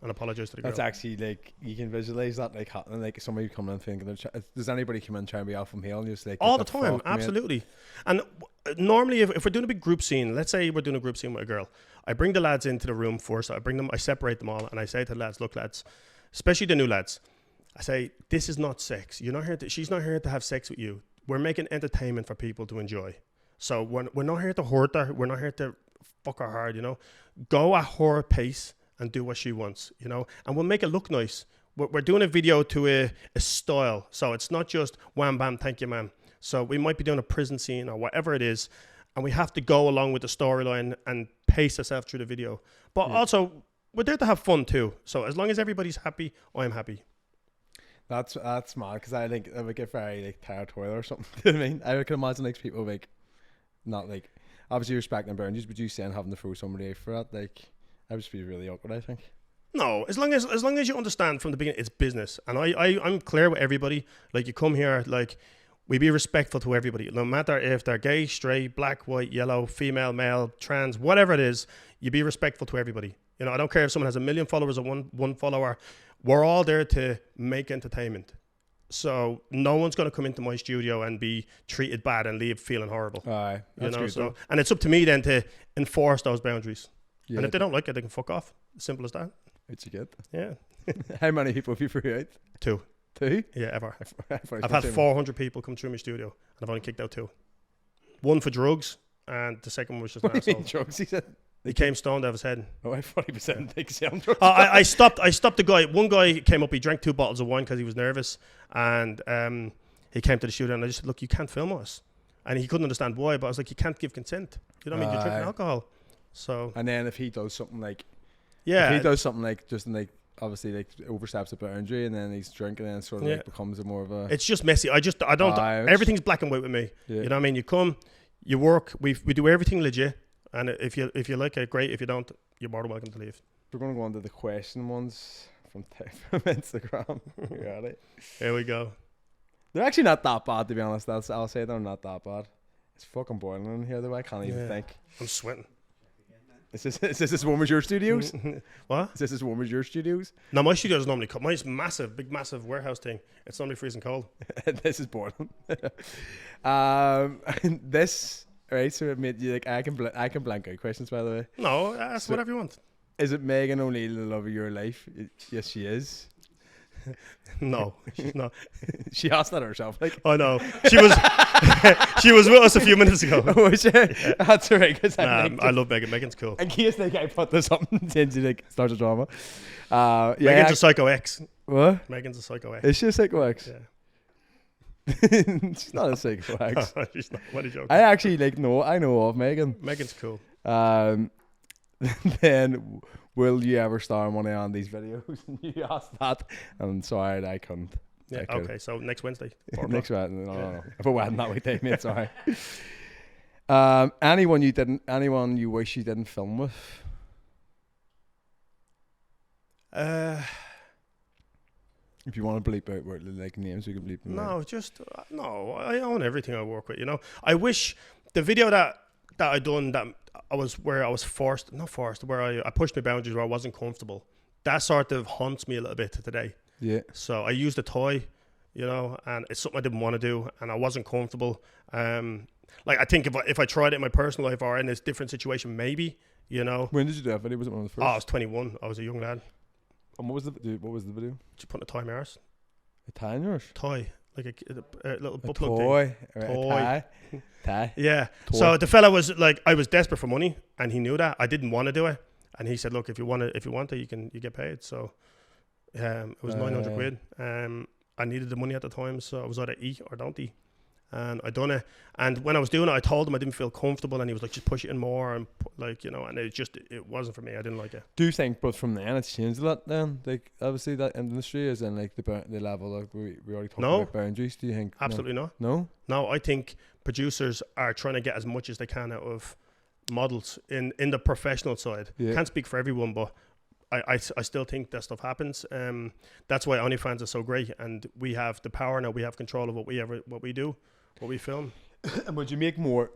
and apologize to the girl. That's actually, like, you can visualize that, like, happening, like somebody coming in thinking, does anybody come in trying to be alpha male and just like all the time? Absolutely. And normally if we're doing a big group scene, let's say we're doing a group scene with a girl, I bring the lads into the room first. I separate them all, and I say to the lads, look lads, especially the new lads, I say, this is not sex. She's not here to have sex with you. We're making entertainment for people to enjoy. So we're not here to hurt her. We're not here to fuck her hard, you know. Go at her pace and do what she wants, you know. And we'll make it look nice. We're doing a video to a style. So it's not just wham, bam, thank you, man. So we might be doing a prison scene or whatever it is. And we have to go along with the storyline and pace ourselves through the video. But also, we're there to have fun too. So as long as everybody's happy, I'm happy. That's mad, because I think it would get very like territorial or something. You know what I mean? I can imagine like people like not like obviously respecting boundaries, but you saying having to throw somebody out for that, like that would just be really awkward, I think. No, as long as you understand from the beginning, it's business, and I'm clear with everybody. Like you come here, like we be respectful to everybody, no matter if they're gay, straight, black, white, yellow, female, male, trans, whatever it is. You be respectful to everybody. You know, I don't care if someone has 1 million followers or one follower. We're all there to make entertainment. So no one's going to come into my studio and be treated bad and leave feeling horrible. Aye, that's good. So, and it's up to me then to enforce those boundaries. Yeah. And if they don't like it, they can fuck off. Simple as that. It's good. Yeah. How many people have you threw out? 2. 2? Yeah, ever. I've had 400 people come through my studio, and I've only kicked out 2. 1 for drugs, and the second one was just an asshole. Drugs, he said? He came stoned out of his head. Oh, I 40% think sound drugs. I stopped the guy. One guy came up, he drank 2 bottles of wine because he was nervous, and he came to the studio, and I just said, look, you can't film us. And he couldn't understand why, but I was like, you can't give consent. You know what I mean? You're drinking alcohol. So. And then if he does something like... Yeah. If he does something like just like obviously like oversteps a boundary, and then he's drinking, and it sort of like becomes a more of a. It's just messy. I don't. Everything's black and white with me. Yeah. You know what I mean? You come, you work. We do everything legit, and if you like it, great. If you don't, you're more than welcome to leave. We're gonna go on to the question ones from Instagram. Here we go. They're actually not that bad, to be honest. I'll say they're not that bad. It's fucking boiling in here though. I can't even think. I'm sweating. Is this as warm as your studios? What? Is this as warm as your studios? No, my studio is normally cold. Mine's massive, big, massive warehouse thing. It's normally freezing cold. This is boiling. This right. So it made you like I can blank out questions, by the way. No, ask whatever you want. Is it Megan O'Neill, the love of your life? Yes, she is. No, she's not. She asked that herself. Like, I know. She was she was with us a few minutes ago. Was she? That's right. Cause I love Megan. Megan's cool. In case like I put this up and she like starts a drama. Megan's a psycho ex. What? Megan's a psycho ex. Is she a psycho ex? Yeah. She's not a psycho ex. She's not. What are you joking? I actually I know of Megan. Megan's cool. Then will you ever star in one of Andy's videos? You asked that, and sorry, I couldn't. Yeah. Okay. So next Wednesday. Next Wednesday. No. If it wasn't that weekday, mate, sorry. Anyone you wish you didn't film with? If you want to bleep out like names, we can bleep them out. No. I own everything I work with. You know. I wish the video that I done that. I was forced, where I pushed my boundaries where I wasn't comfortable. That sort of haunts me a little bit today. Yeah. So I used a toy, you know, and it's something I didn't want to do, and I wasn't comfortable. Like I think if I tried it in my personal life or in this different situation, maybe, you know. When did you do that video? Was it one of the first? Oh, I was 21. I was a young lad. And what was the video? Just putting a toy in my arse. A tie in yours? Toy. Like a little butt plug toy. thing. Toy. Tie. Yeah. Toy. So the fella was like, I was desperate for money, and he knew that. I didn't want to do it, and he said, "Look, if you want to, you get paid." So, it was 900 quid. I needed the money at the time, so I was either eat or don't eat, and I done it. And when I was doing it, I told him I didn't feel comfortable, and he was like, "Just push it in more," and like, you know, and it wasn't for me. I didn't like it. Do you think, but from then it's changed a lot? Then, like obviously that industry is in like the level like we already talked about boundaries. Do you think? Absolutely not. No. No, I think producers are trying to get as much as they can out of models in the professional side. Yeah. Can't speak for everyone, but I still think that stuff happens. That's why OnlyFans is so great, and we have the power now. We have control of what we do, what we film. And would you make more?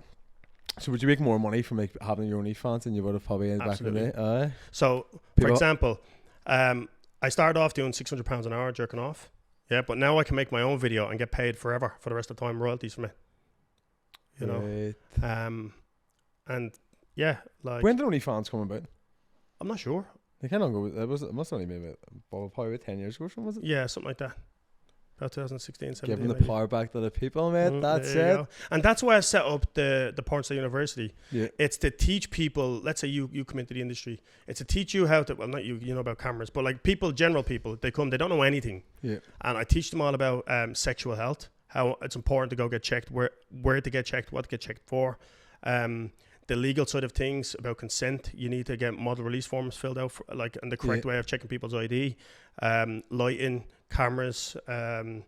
So would you make more money from like having your OnlyFans than you would have probably in back in the day? So, for example, I started off doing £600 an hour jerking off. Yeah, but now I can make my own video and get paid forever for the rest of the time, royalties from it. You know, and yeah, like when did OnlyFans come about? I'm not sure. They kind of go. It must only be probably about 10 years ago. Was it? Yeah, something like that. About 2016, 17. Giving the power back to the people, mate. That's it. And that's why I set up the Porn Star University. Yeah. It's to teach people. Let's say you come into the industry. It's to teach you how to. Well, not you. You know about cameras, but like people, general people. They come. They don't know anything. Yeah. And I teach them all about sexual health. How it's important to go get checked. Where to get checked. What to get checked for. The legal side of things about consent. You need to get model release forms filled out, and the correct way of checking people's ID, lighting, cameras, and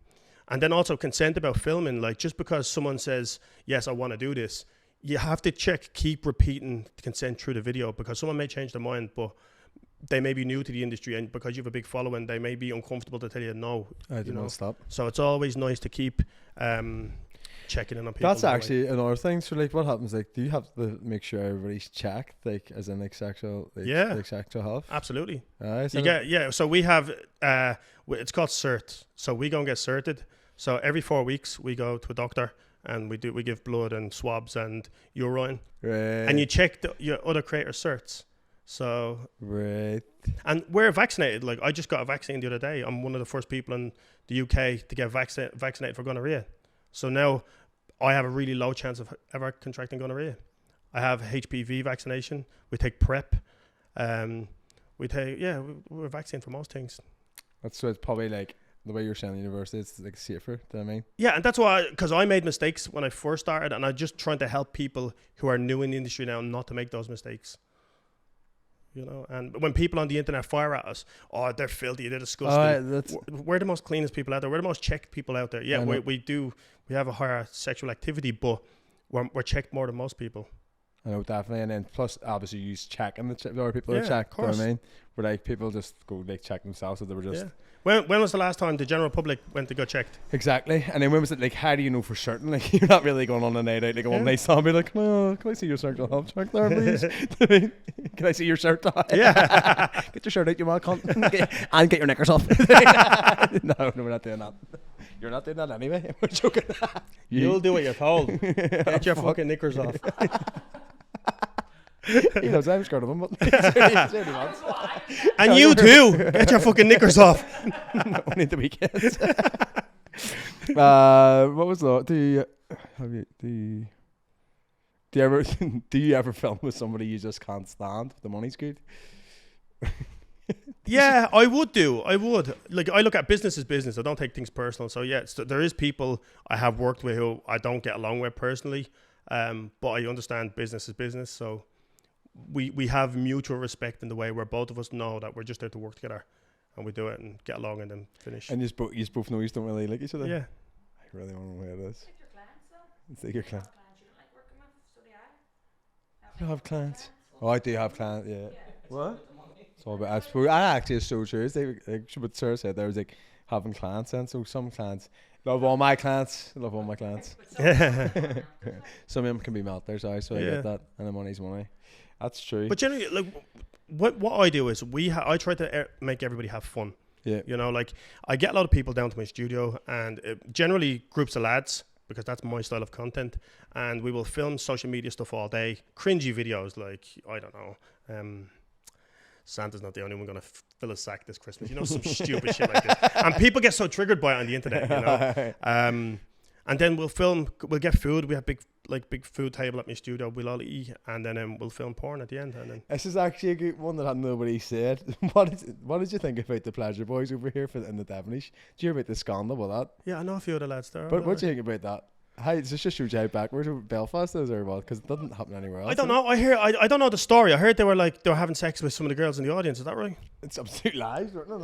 then also consent about filming. Like just because someone says, yes, I want to do this, you have to keep repeating consent through the video, because someone may change their mind, but they may be new to the industry, and because you have a big following, they may be uncomfortable to tell you no. I do not stop. So it's always nice to keep checking in on people. That's actually another thing. So like what happens, like do you have to make sure everybody's checked, like as in like sexual like sexual health? Absolutely. So we have it's called cert. So we go and get certed. So every 4 weeks we go to a doctor and we give blood and swabs and urine. Right. And you check your other creator certs. So right. And we're vaccinated. Like I just got a vaccine the other day. I'm one of the first people in the UK to get vaccinated for gonorrhea. So now I have a really low chance of ever contracting gonorrhea. I have HPV vaccination. We take PrEP. We're vaccinated for most things. So it's probably like the way you're saying university, it's like safer. Do you know what I mean? Yeah, and that's why, because I made mistakes when I first started, and I'm just trying to help people who are new in the industry now not to make those mistakes. you know. And when people on the internet fire at us, oh, they're filthy, they're disgusting. We're the most cleanest people out there. We're the most checked people out there. Yeah, we have a higher sexual activity, but we're checked more than most people. I know, definitely. And then plus, obviously, you checking the other people are checked. You know what I mean? Where like people just go like check themselves, so they were just. Yeah. When was the last time the general public went to go checked? Exactly. And then when was it like? How do you know for certain? Like you're not really going on a night out. Like one night, somebody like, oh, can I see your sexual health check there, please? Can I see your shirt? Yeah. Get your shirt out, you mad cunt, and get your knickers off. No, we're not doing that. You're not doing that anyway. We're joking. You'll do what you're told. Get your fucking knickers off. He knows I'm scared of him, but it's only once. And you too. Get your fucking knickers off. Only the weekends. What was that? Do you ever film with somebody you just can't stand? The money's good. Yeah, I would. Like, I look at business as business. I don't take things personal. So yeah, there is people I have worked with who I don't get along with personally, but I understand business is business. So we have mutual respect in the way where both of us know that we're just there to work together, and we do it and get along and then finish. And you both know you don't really like each other. Yeah. I really want to know who it is. Like your clients though. It's like your client. You don't like working with, so do I. You have clients. Oh, I do have clients. Yeah. What? So, but I suppose I actually is so true. It's like what Sarah said there was like having clients, and so some clients love all my clients. Some of them can be melters, so I get that, and the money's money. That's true. But generally, like what I do is I try to make everybody have fun. Yeah. You know, like I get a lot of people down to my studio, and generally groups of lads, because that's my style of content, and we will film social media stuff all day, cringy videos like, I don't know, Santa's not the only one going to fill a sack this Christmas. You know, some stupid shit like this. And people get so triggered by it on the internet, you know. And then we'll get food. We have big food table at my studio. We'll all eat, and then we'll film porn at the end. And then this is actually a good one that nobody said. What did you think about the Pleasure Boys over here in the Devonish? Did you hear about the scandal with that? Yeah, I know a few of the lads there. But what do you think about that? This just shows you how backwards Belfast is, or what? Because it doesn't happen anywhere else. I don't know. I don't know the story. I heard they were having sex with some of the girls in the audience. Is that right? It's absolute lies, weren't they?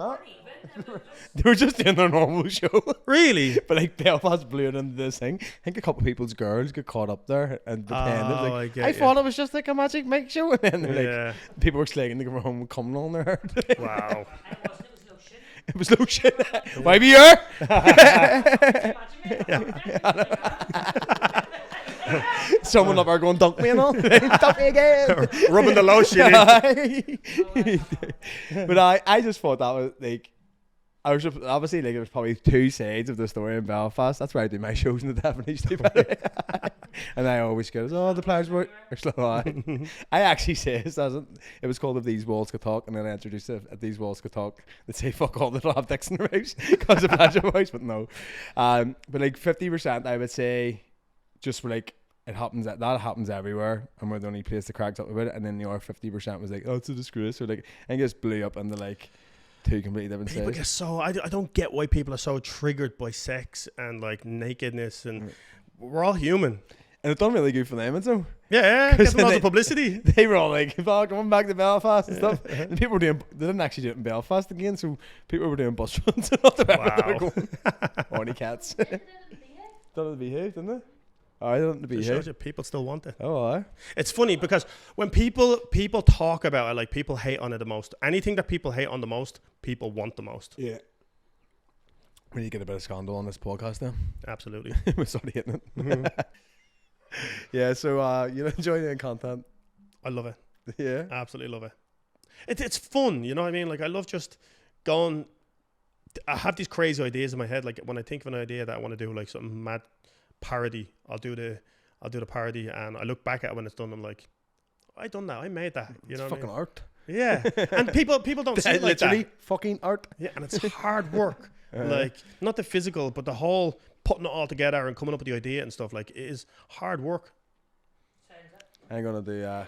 They were just doing their normal show. Really? But like Belfast blew it into this thing. I think a couple of people's girls got caught up there and pretended I thought it was just like a magic Mike show, and then people were slagging to go home coming on their head. Wow. It was lotion. Why be here? Someone up there going, dunk me and all. Dunk me again. Rubbing the lotion in. But I just thought that was like, I was just, obviously like there's probably two sides of the story in Belfast. That's where I do my shows in the Devonish too. And I always go, the Pleasure Boy. I actually say it was called If These Walls Could Talk, and then I introduced it If These Walls Could Talk. They'd say fuck all, they don't have dicks in their mouths because of Pleasure Boys, but no. But like 50% I would say just for like it happens that happens everywhere, and we're the only place that cracks up about it. And then the other 50% was like, oh, it's a disgrace, or like, and it just blew up into like two completely different people sides. Get so I don't get why people are so triggered by sex and like nakedness, and we're all human. And it done really good for them, and so get them all the publicity. They were all like, coming back to Belfast and stuff. And people were they didn't actually do it in Belfast again, so people were doing bus runs and all the Wow. Horny cats. Done it behave, didn't they? I don't to be here. Shows you people still want it. Oh, aye. It's funny because when people talk about it, like people hate on it the most. Anything that people hate on the most, people want the most. Yeah. We need to get a bit of scandal on this podcast now. Absolutely. We're sort of hitting it. Mm-hmm. Yeah, so you enjoy the content. I love it. Yeah. Absolutely love it. It's fun, you know what I mean? Like I love just going. I have these crazy ideas in my head. Like when I think of an idea that I want to do, like something mad parody, I'll do the parody, and I look back at it when it's done. I'm like, I done that. I made that. You know, it's fucking art. Yeah, and people don't see it like that. Fucking art. Yeah, and it's hard work. Like not the physical, but the whole putting it all together and coming up with the idea and stuff. Like it is hard work. I'm gonna do.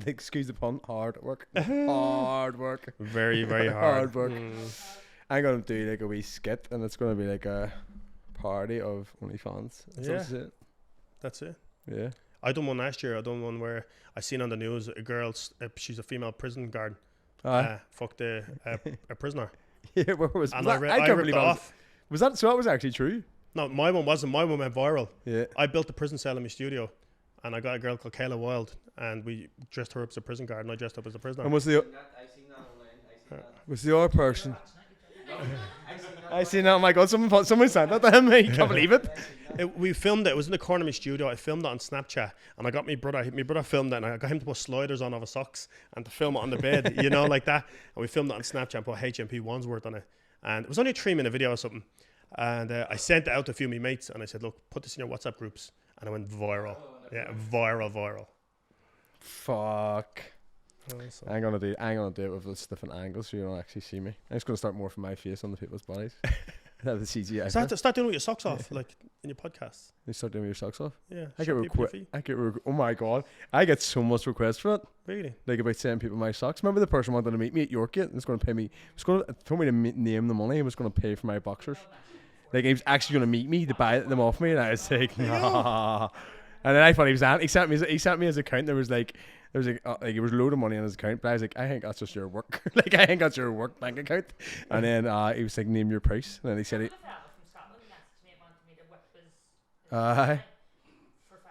Excuse the pun. Hard work. Hard work. Very, very hard. Hard work. I'm gonna do like a wee skit, and it's gonna be like a party of OnlyFans. Yeah. That's it. Yeah. I done one last year. I done one where I seen on the news a girl. She's a female prison guard. Fucked a prisoner. Yeah, where was And that? I can't ripped believe it that off. Was that so? That was actually true. No, my one wasn't. My one went viral. Yeah. I built a prison cell in my studio, and I got a girl called Kayla Wild, and we dressed her up as a prison guard, and I dressed up as a prisoner. And was the other person? I seen that. Oh my god! Someone sent that to him. I can't believe it. We filmed it. It was in the corner of my studio. I filmed it on Snapchat, and I got my brother. My brother filmed it, and I got him to put sliders on over socks and to film it on the bed, you know, like that. And we filmed it on Snapchat and put HMP Wandsworth on it. And it was only a 3-minute video or something. And I sent it out to a few of my mates, and I said, "Look, put this in your WhatsApp groups." And it went viral. Yeah, viral. Fuck. So. I'm gonna do it with a different angle so you don't actually see me. I'm just gonna start morphing my face on the people's bodies. Have the CGI. Start doing it with your socks off, like in your podcasts. You start doing your socks off. Yeah. Oh my god, I get so much requests for it. Really? Like about sending people my socks. Remember the person wanted to meet me at Yorkgate and was going to pay me. Told me to name the money. He was going to pay for my boxers. Like he was actually going to meet me to buy them off me, and I was like, nah. And then I thought he was. He sent me his account. There was a load of money on his account, but I was like, I think that's just your work. Like I think that's your work bank account. And then he was like, name your price. And then he said it. For £500, but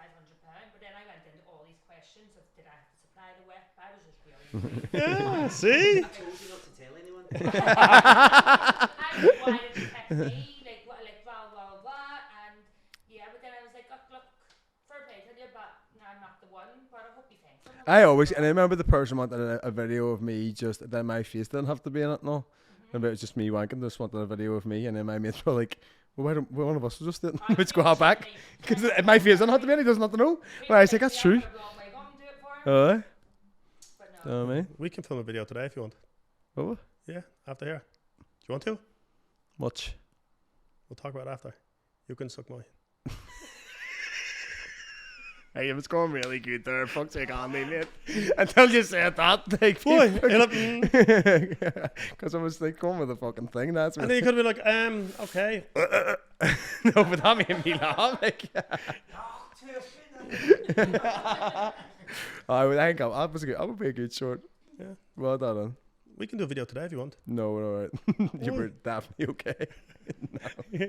then I went into all these questions of did I have to supply the whip? I was just really Yeah, see? I told you not to tell anyone. I knew why did you text me, like blah blah, and yeah, but then I was like, look, fair play to you, but no, I'm not the one, but I hope you think. And I remember the person wanted a video of me, just then my face didn't have to be in it. No, and it was just me wanking. They just wanted a video of me, and then my mates were like, well, why don't one of us just did? Let's go out back because my face doesn't have to be in. He doesn't have to know. But I was like, that's true. Man, We can film a video today if you want. oh, Yeah, after here. Do you want to? much. We'll talk about it after. You can suck mine. Hey, it was going really good there. Fuck's sake on me, mate. Until you said that, like, Why? because I was like going with the fucking thing. That's And then you could have been like, okay. no, but that made me laugh. Like, I think that was good. I would be a good short. Yeah. Well done. We can do a video today if you want. No, we're alright. You were definitely okay. No.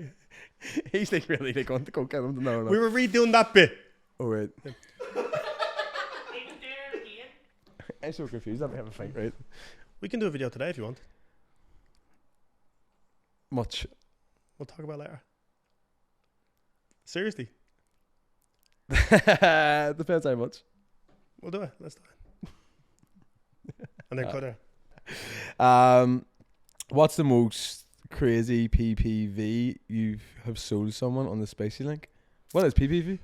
He's like really like going to go get him. No. We were redoing that bit. Oh wait. I'm so confused. Let me have a think. Right. We can do a video today if you want. Much. We'll talk about it later. Seriously. Depends how much. We'll do it. Let's do it. And then cut it. What's the most crazy PPV you have sold someone on the Spicy Link? What is PPV?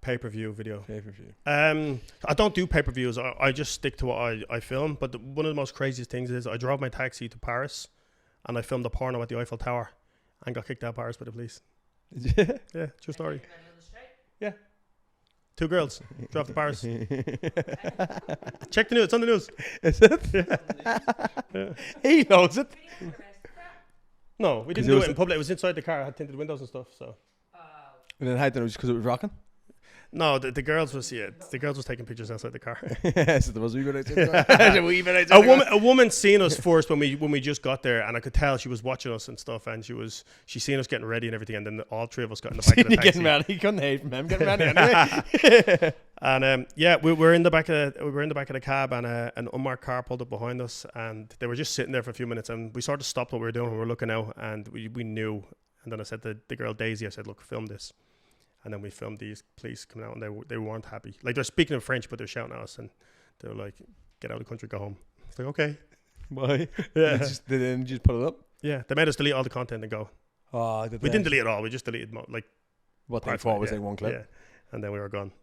Pay-per-view video. Pay-per-view. I don't do pay-per-views. I just stick to what I film. But one of the most craziest things is I drove my taxi to Paris and I filmed a porno at the Eiffel Tower and got kicked out of Paris by the police. Yeah. Yeah, true story. Yeah. 2 girls drove to Paris. Check the news. It's on the news. Is it? Yeah. He knows it. No, we didn't do it in public. It was inside the car. I had tinted windows and stuff. So. And then how did it just because it was rocking? No, the girls was the girls was taking pictures outside the car. So there was a wee bit outside. A woman seen us first when we just got there, and I could tell she was watching us and stuff, and she seen us getting ready and everything, and then all 3 of us got in the back of the taxi. Getting ready, he couldn't hide from him getting ready anyway. And yeah, we were in the back of the cab, and an unmarked car pulled up behind us, and they were just sitting there for a few minutes, and we sort of stopped what we were doing. We were looking out, and we knew. And then I said to the girl Daisy, I said, "Look, film this." And then we filmed these police coming out, and they weren't happy. Like, they're speaking in French, but they're shouting at us, and they were like, "Get out of the country, go home." It's like, okay. Why? Yeah. They didn't just put it up. Yeah, they made us delete all the content and go. Oh, We didn't delete it all. We just deleted like what they parts of thought it, was yeah. like one clip. Yeah, and then we were gone.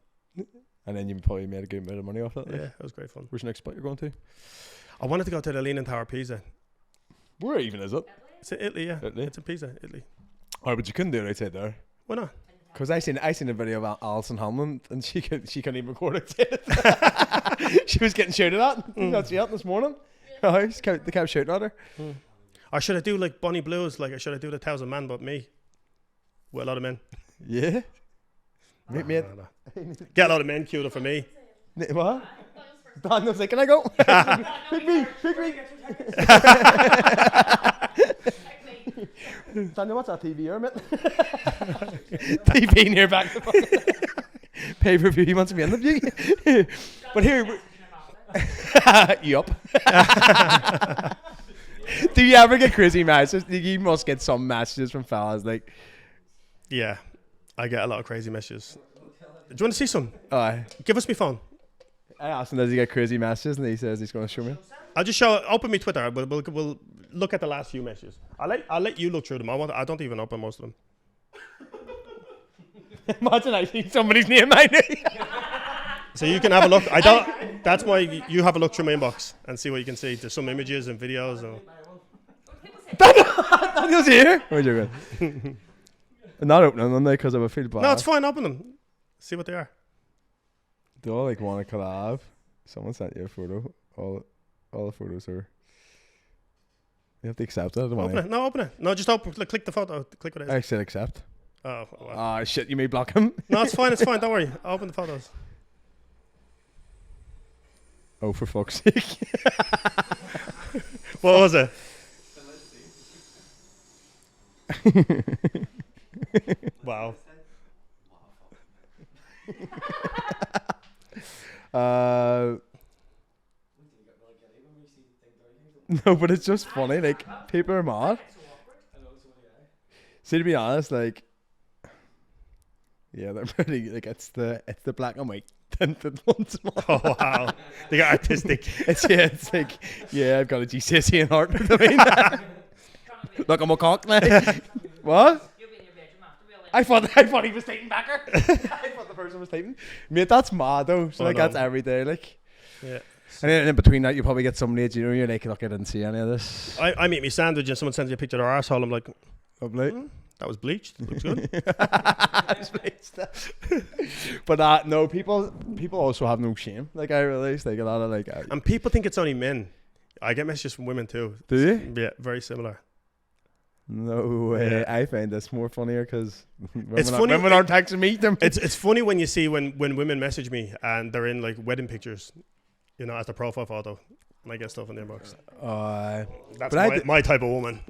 And then you probably made a good bit of money off that. Yeah, it was great fun. Where's the next spot you're going to? I wanted to go to the Leaning Tower, Pisa. Where even is it? It's in Italy, yeah. Italy? It's in Pisa, Italy. Oh, but you couldn't do it outside there. Why not? Because I seen a video about Alison Hamlin and she couldn't even record it. She was getting shouted at. That's this morning. Oh, they kept shouting at her. Or should I do like Bonnie Blues? Like, should I do the 1,000 Man but me? With a lot of men. Yeah. Mate. Get a lot of men queued up for me. What? Daniel's like, can I go? Pick me. Daniel, what's that TV here, mate? TV near back. Pay-per-view, he wants to be in the view. But here, yup. Do you ever get crazy messages? You must get some messages from fellas like, Yeah, I get a lot of crazy messages. Do you want to see some? oh, Give us my phone. I asked him, does he get crazy messages? And he says he's going to show me. I'll just show. Open me Twitter. We'll look at the last few messages. I'll let you look through them. I don't even open most of them. Imagine I see somebody's name I know. So you can have a look. I don't. That's why you have a look through my inbox and see what you can see. There's some images and videos. And Daniel's here. Where'd you go? I'm not opening them because I would feel bad. no, it's fine. Open them. See what they are. Do I like want to collab? Someone sent you a photo. All the photos are. You have to accept it. Open it. No, open it. No, just open. Click the photo. Click what it is. I said accept. Oh, well. Ah, shit! You may block him. No, it's fine. It's fine. Don't worry. I'll open the photos. Oh, for fuck's sake! What was it? Wow. No, but it's just funny. Like people are mad. See, to be honest, like, yeah, they're pretty. Like it's the black and white tinted ones. Oh wow. They got artistic. It's like I've got a GCSE in art. I mean, look, I'm a cock now. What? You'll be in your bedroom after, really. I thought he was typing backer. I thought the person was typing. Mate, that's mad though. So Oh, like no. that's every day. Like, Yeah. and then in between that, you probably get somebody that you're like, look, I didn't see any of this. I meet me sandwich and someone sends you a picture of their arsehole. I'm like, Lovely. that was bleached. Looks good. But no, people also have no shame. Like I realized, like a lot of like. And people think it's only men. I get messages from women too. Do you? Yeah, very similar. No way. Yeah. I find this more funnier because It's funny- women aren't texting me. It's funny when you see when women message me and they're in like wedding pictures, you know, as their profile photo, and I get stuff in their inbox. That's but my type of woman.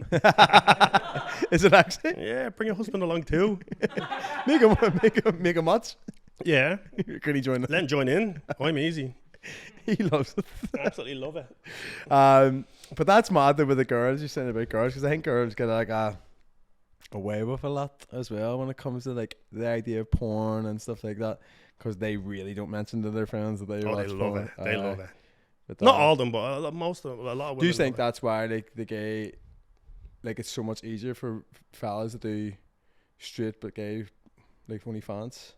Is it actually? Yeah, bring your husband along too. make a much. Yeah, Can he join? let him join in. I'm easy. He loves it. Absolutely love it. But that's mad though with the girls. You're saying about girls because I think girls get like away with a lot as well when it comes to like the idea of porn and stuff like that because they really don't mention to their friends that they watch They love porn. it. They love it. But, Not all of them, but most of them. A lot of women. Do you think love that's why like the gay, like it's so much easier for fellas to do straight but gay like OnlyFans? it.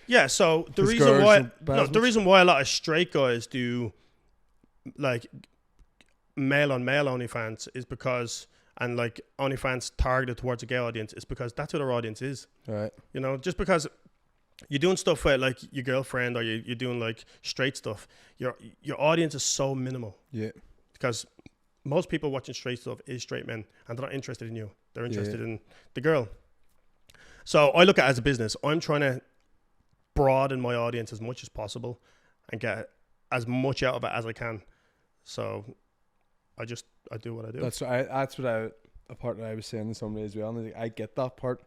Yeah. So the 'Cause reason girls why and bastards. the reason why a lot of straight guys do like male on male OnlyFans is because and like OnlyFans targeted towards a gay audience is because that's what our audience is. Right. You know, just because you're doing stuff with like your girlfriend or you're doing like straight stuff, your audience is so minimal Yeah. because most people watching straight stuff is straight men and they're not interested in you. They're interested in the girl. So I look at it as a business. I'm trying to broaden my audience as much as possible and get as much out of it as I can. So I do what I do. That's what a part that I was saying to somebody as well. And I get that part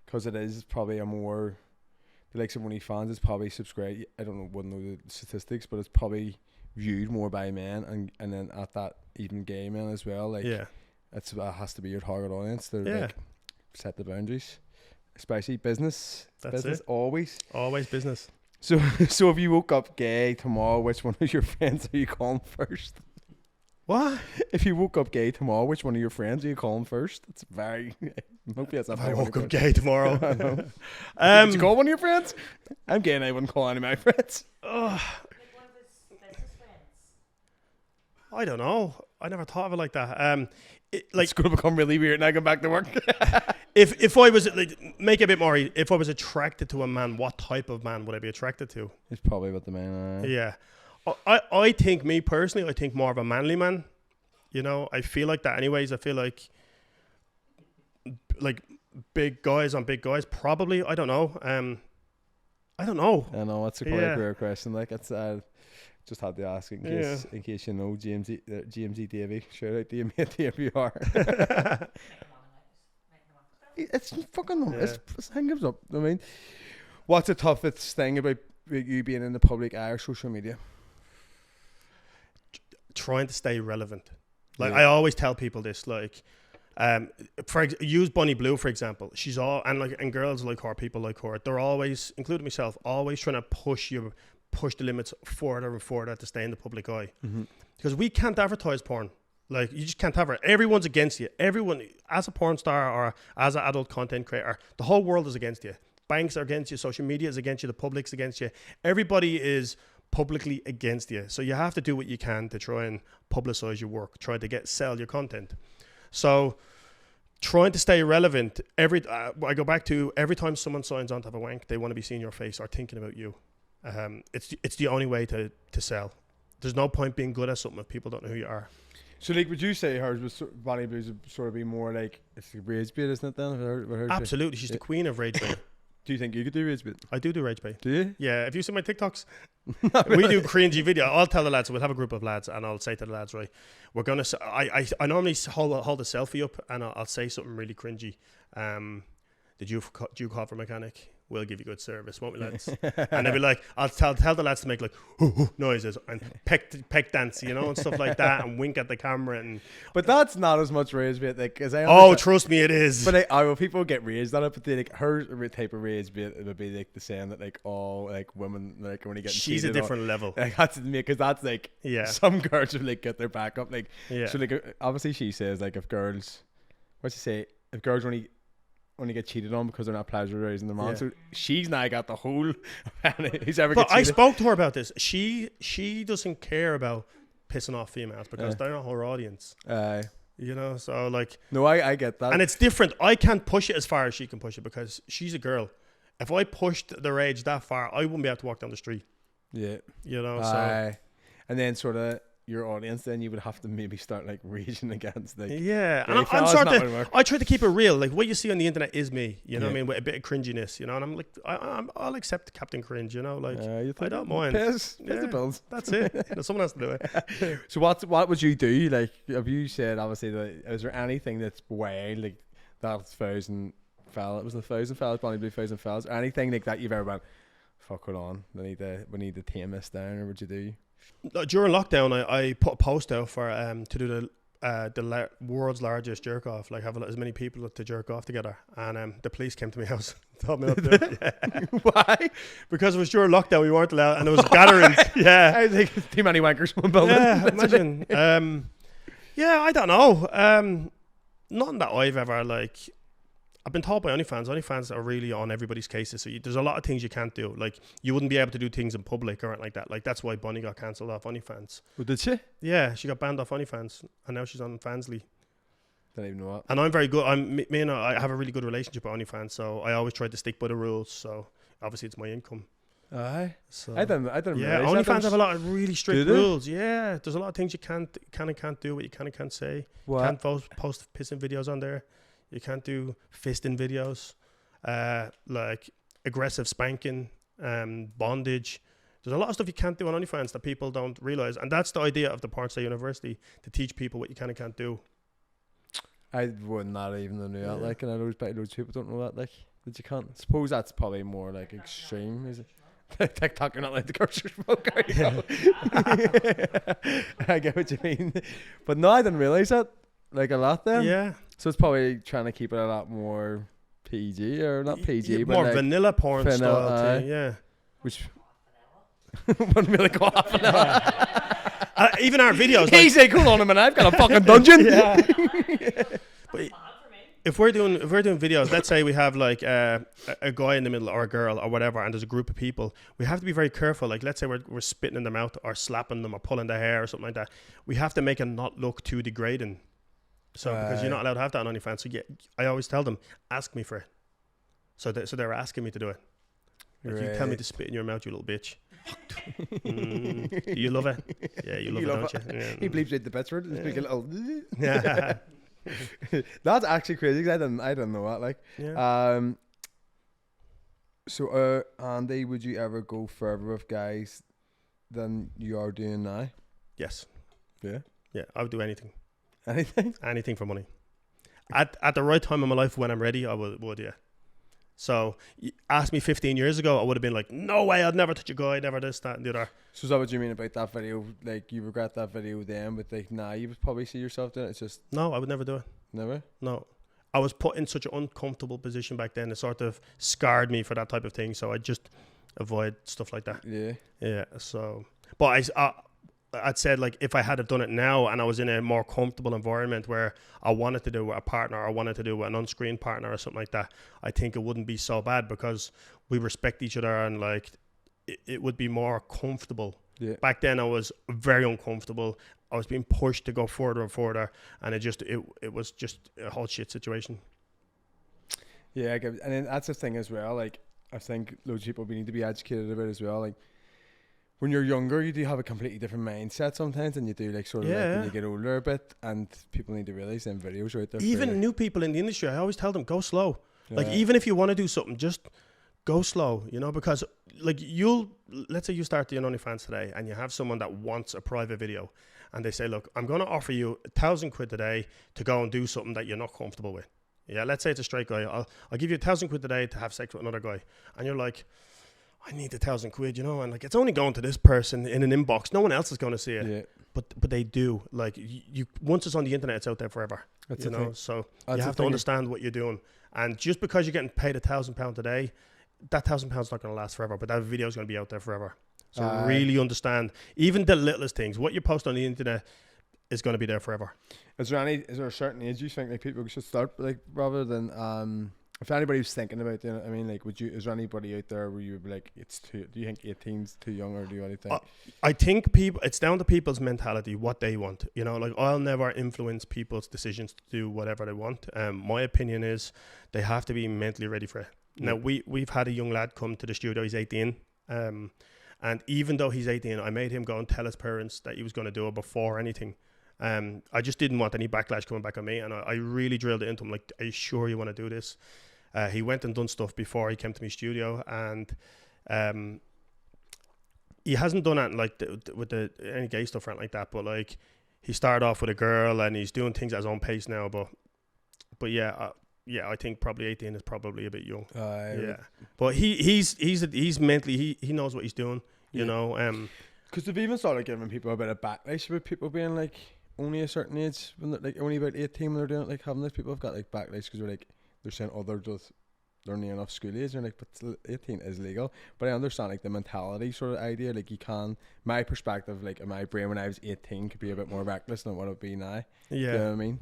because it is probably a more the likes of OnlyFans is probably subscribed. I wouldn't know the statistics, but it's probably viewed more by men and then at that even gay men as well. Like Yeah. it has to be your target audience. They're Yeah. like set the boundaries, especially business. That's business it. always. Always business. So if you woke up gay tomorrow, which one of your friends are you calling first? What? If you woke up gay tomorrow, which one of your friends are you calling first? It's very. Hopefully that's not If I very one woke of up your gay tomorrow. friends. I know. Um, Did you call one of your friends? I'm gay and I wouldn't call any of my friends. ugh, Like one of his business friends. I don't know. I never thought of it like that. Like It's going to become really weird and I go back to work. if I was like, make it a bit more. If I was attracted to a man, what type of man would I be attracted to? It's probably what the man. Yeah, I think me personally, I think more of a manly man. You know, I feel like that anyways. I feel like big guys on big guys. Probably, I don't know. I don't know. I know it's quite Yeah. a great question. Like it's just had to ask in case you know GMZ Davy. Shout out to you, mate, if you are. It's fucking it's hang up. I mean, what's the toughest thing about you being in the public eye or social media? Trying to stay relevant. Like Yeah. I always tell people this, like, use Bunny Blue for example. She's all and girls like her, people like her. They're always, including myself, always trying to push the limits further and further to stay in the public eye. Mm-hmm. Because we can't advertise porn. Like you just can't have it. Everyone's against you. Everyone, as a porn star or as an adult content creator, the whole world is against you. Banks are against you. Social media is against you. The public's against you. Everybody is publicly against you. So you have to do what you can to try and publicize your work. Try to sell your content. So trying to stay relevant. I go back to every time someone signs on to have a wank, they want to be seeing your face or thinking about you. It's the only way to sell. There's no point being good at something if people don't know who you are. So, like, would you say hers was Bonnie Blue's would sort of be more like it's like rage bait, isn't it? Then with her Absolutely, she's the queen of rage bait. Do you think you could do rage bait? I do rage bait. Do you? Yeah, if you see my TikToks, we do cringy video. I'll tell the lads, we'll have a group of lads, and I'll say to the lads, right, we're gonna. I normally hold a selfie up, and I'll say something really cringy. Did you call for a mechanic? We'll give you good service, won't we, lads? And they'll be like, I'll tell the lads to make like noises and peck dance, you know, and stuff like that, and wink at the camera. And But that's not as much rage bait, like, cause I oh, trust me, it is. But well, people get raised on it, but they, like her type of rage bait, it would be like the saying that like all like women like when you get she's a different level. Like that's me, because that's like some girls will like get their back up, like so like obviously she says like if girls, what's she say, if girls only get cheated on because they're not pleasurizing their man, so she's now got the whole who's ever. But I spoke to her about this. She doesn't care about pissing off females because they're not her audience. You know, so like no, I get that, and it's different. I can't push it as far as she can push it because she's a girl. If I pushed the rage that far, I wouldn't be able to walk down the street. Yeah, you know. So and then sort of your audience, then you would have to maybe start like raging against like and I try to keep it real. Like what you see on the internet is me, you know what I mean, with a bit of cringiness, you know, and I'm like I'll accept Captain Cringe, you know, like I don't mind. Piss the bills. That's it. You know, someone has to do it. So what would you do? Like, have you said obviously that is there anything that's wild like that 1,000 fellas? It was 1,000 fellas, Bonnie Blue 1,000 fellas, or anything like that you've ever went, fuck, hold on, we need to tame this down, or would you do? During lockdown, I put a post out for to do the world's largest jerk off, like have as many people to jerk off together, and the police came to my house, told me not to do it. Yeah. Why? Because it was during lockdown, we weren't allowed, and there was gatherings. Yeah, I think too many wankers in one building. Yeah, imagine. I don't know. Nothing that I've ever like. I've been told by OnlyFans are really on everybody's cases. So there's a lot of things you can't do. Like you wouldn't be able to do things in public or anything like that. Like that's why Bonnie got cancelled off OnlyFans. Well, did she? Yeah, she got banned off OnlyFans, and now she's on Fansly. Don't even know what. And I'm very good. I have a really good relationship with OnlyFans, so I always try to stick by the rules. So obviously it's my income. Aye. So I don't. Yeah, OnlyFans have a lot of really strict rules. Yeah, there's a lot of things you can and can't do. What you can and can't say. What? Can't post pissing videos on there. You can't do fisting videos, like aggressive spanking, bondage. There's a lot of stuff you can't do on OnlyFans that people don't realize, and that's the idea of the Porn Star University, to teach people what you can and can't do. I would not even know that. Like, and I know those people don't know that. Like, that you can't. Suppose that's probably more like extreme, is it? TikTok, you're not like the grocery smoke. I get what you mean, but no, I didn't realize that. Like a lot then. Yeah. So it's probably trying to keep it a lot more PG, or not PG, but more like vanilla porn style too, yeah. Which wouldn't really go off vanilla. Even our videos. He's like, hold on a minute, I've got a fucking dungeon. Yeah. But if we're doing videos, let's say we have like a guy in the middle or a girl or whatever, and there's a group of people, we have to be very careful. Like let's say we're spitting in their mouth or slapping them or pulling their hair or something like that. We have to make it not look too degrading. So because you're not allowed to have that on OnlyFans, so I always tell them, ask me for it. So they're asking me to do it. Like, you tell me to spit in your mouth, you little bitch. You love it? Yeah, you love it, don't you? Yeah. He bleeps out the bits for it. It's like a little. Yeah. That's actually crazy, because I didn't know that. Like, So, Andy, would you ever go further with guys than you are doing now? Yes. Yeah. Yeah, I would do anything. Anything? Anything for money. At the right time in my life when I'm ready, I would, yeah. So, ask me 15 years ago, I would have been like, no way, I'd never touch a guy, never this, that, and the other. So is that what you mean about that video? Like, you regret that video then, but like now you would probably see yourself doing it. It's just No, I would never do it. never. No. I was put in such an uncomfortable position back then. It sort of scarred me for that type of thing. So I just avoid stuff like that. Yeah. Yeah. So, but I'd said, like, if I had have done it now and I was in a more comfortable environment where I wanted to do it with a partner, or I wanted to do it with an on-screen partner or something like that, I think it wouldn't be so bad because we respect each other and like it would be more comfortable. Yeah. Back then I was very uncomfortable. I was being pushed to go further and further, and it was just a whole shit situation. Yeah, and then that's the thing as well. Like, I think loads of people we need to be educated about as well. Like, when you're younger, you do have a completely different mindset sometimes than you do like sort of like when you get older a bit, and people need to realize them videos are out there. Even new people in the industry, I always tell them, go slow. Yeah. Like, even if you want to do something, just go slow, you know, because like let's say you start doing OnlyFans today and you have someone that wants a private video and they say, look, I'm going to offer you £1,000 today to go and do something that you're not comfortable with. Yeah, let's say it's a straight guy. I'll give you £1,000 today to have sex with another guy. And you're like, I need £1,000, you know, and like it's only going to this person in an inbox. No one else is going to see it. Yeah. But they do. Like you once it's on the internet, it's out there forever. That's you know, thing. So that's you have to understand what you're doing. And just because you're getting paid £1,000 a day, that £1,000 is not going to last forever. But that video is going to be out there forever. So really understand even the littlest things. What you post on the internet is going to be there forever. Is there a certain age you think like people should start like rather than if anybody's thinking about doing it, I mean, like, is there anybody out there where you would be like, do you think 18's too young, or do you think? I think it's down to people's mentality, what they want. You know, like, I'll never influence people's decisions to do whatever they want. My opinion is they have to be mentally ready for it. Now, we've had a young lad come to the studio, he's 18. And even though he's 18, I made him go and tell his parents that he was going to do it before anything. I just didn't want any backlash coming back on me. And I really drilled it into him, like, are you sure you want to do this? He went and done stuff before he came to my studio, and he hasn't done it like any gay stuff or anything like that. But like, he started off with a girl, and he's doing things at his own pace now. But yeah, I think probably 18 is probably a bit young. Yeah, but he's mentally he knows what he's doing. You know, because they've even started giving people a bit of backlash about people being like only a certain age when they're like only about 18 when they're doing it. Like, having this, people have got like backlash because they're saying, oh, they're near enough school age, and like, but 18 is legal. But I understand like the mentality sort of idea. Like, you can, my perspective, like in my brain when I was 18 could be a bit more reckless than what it would be now. Yeah, you know what I mean.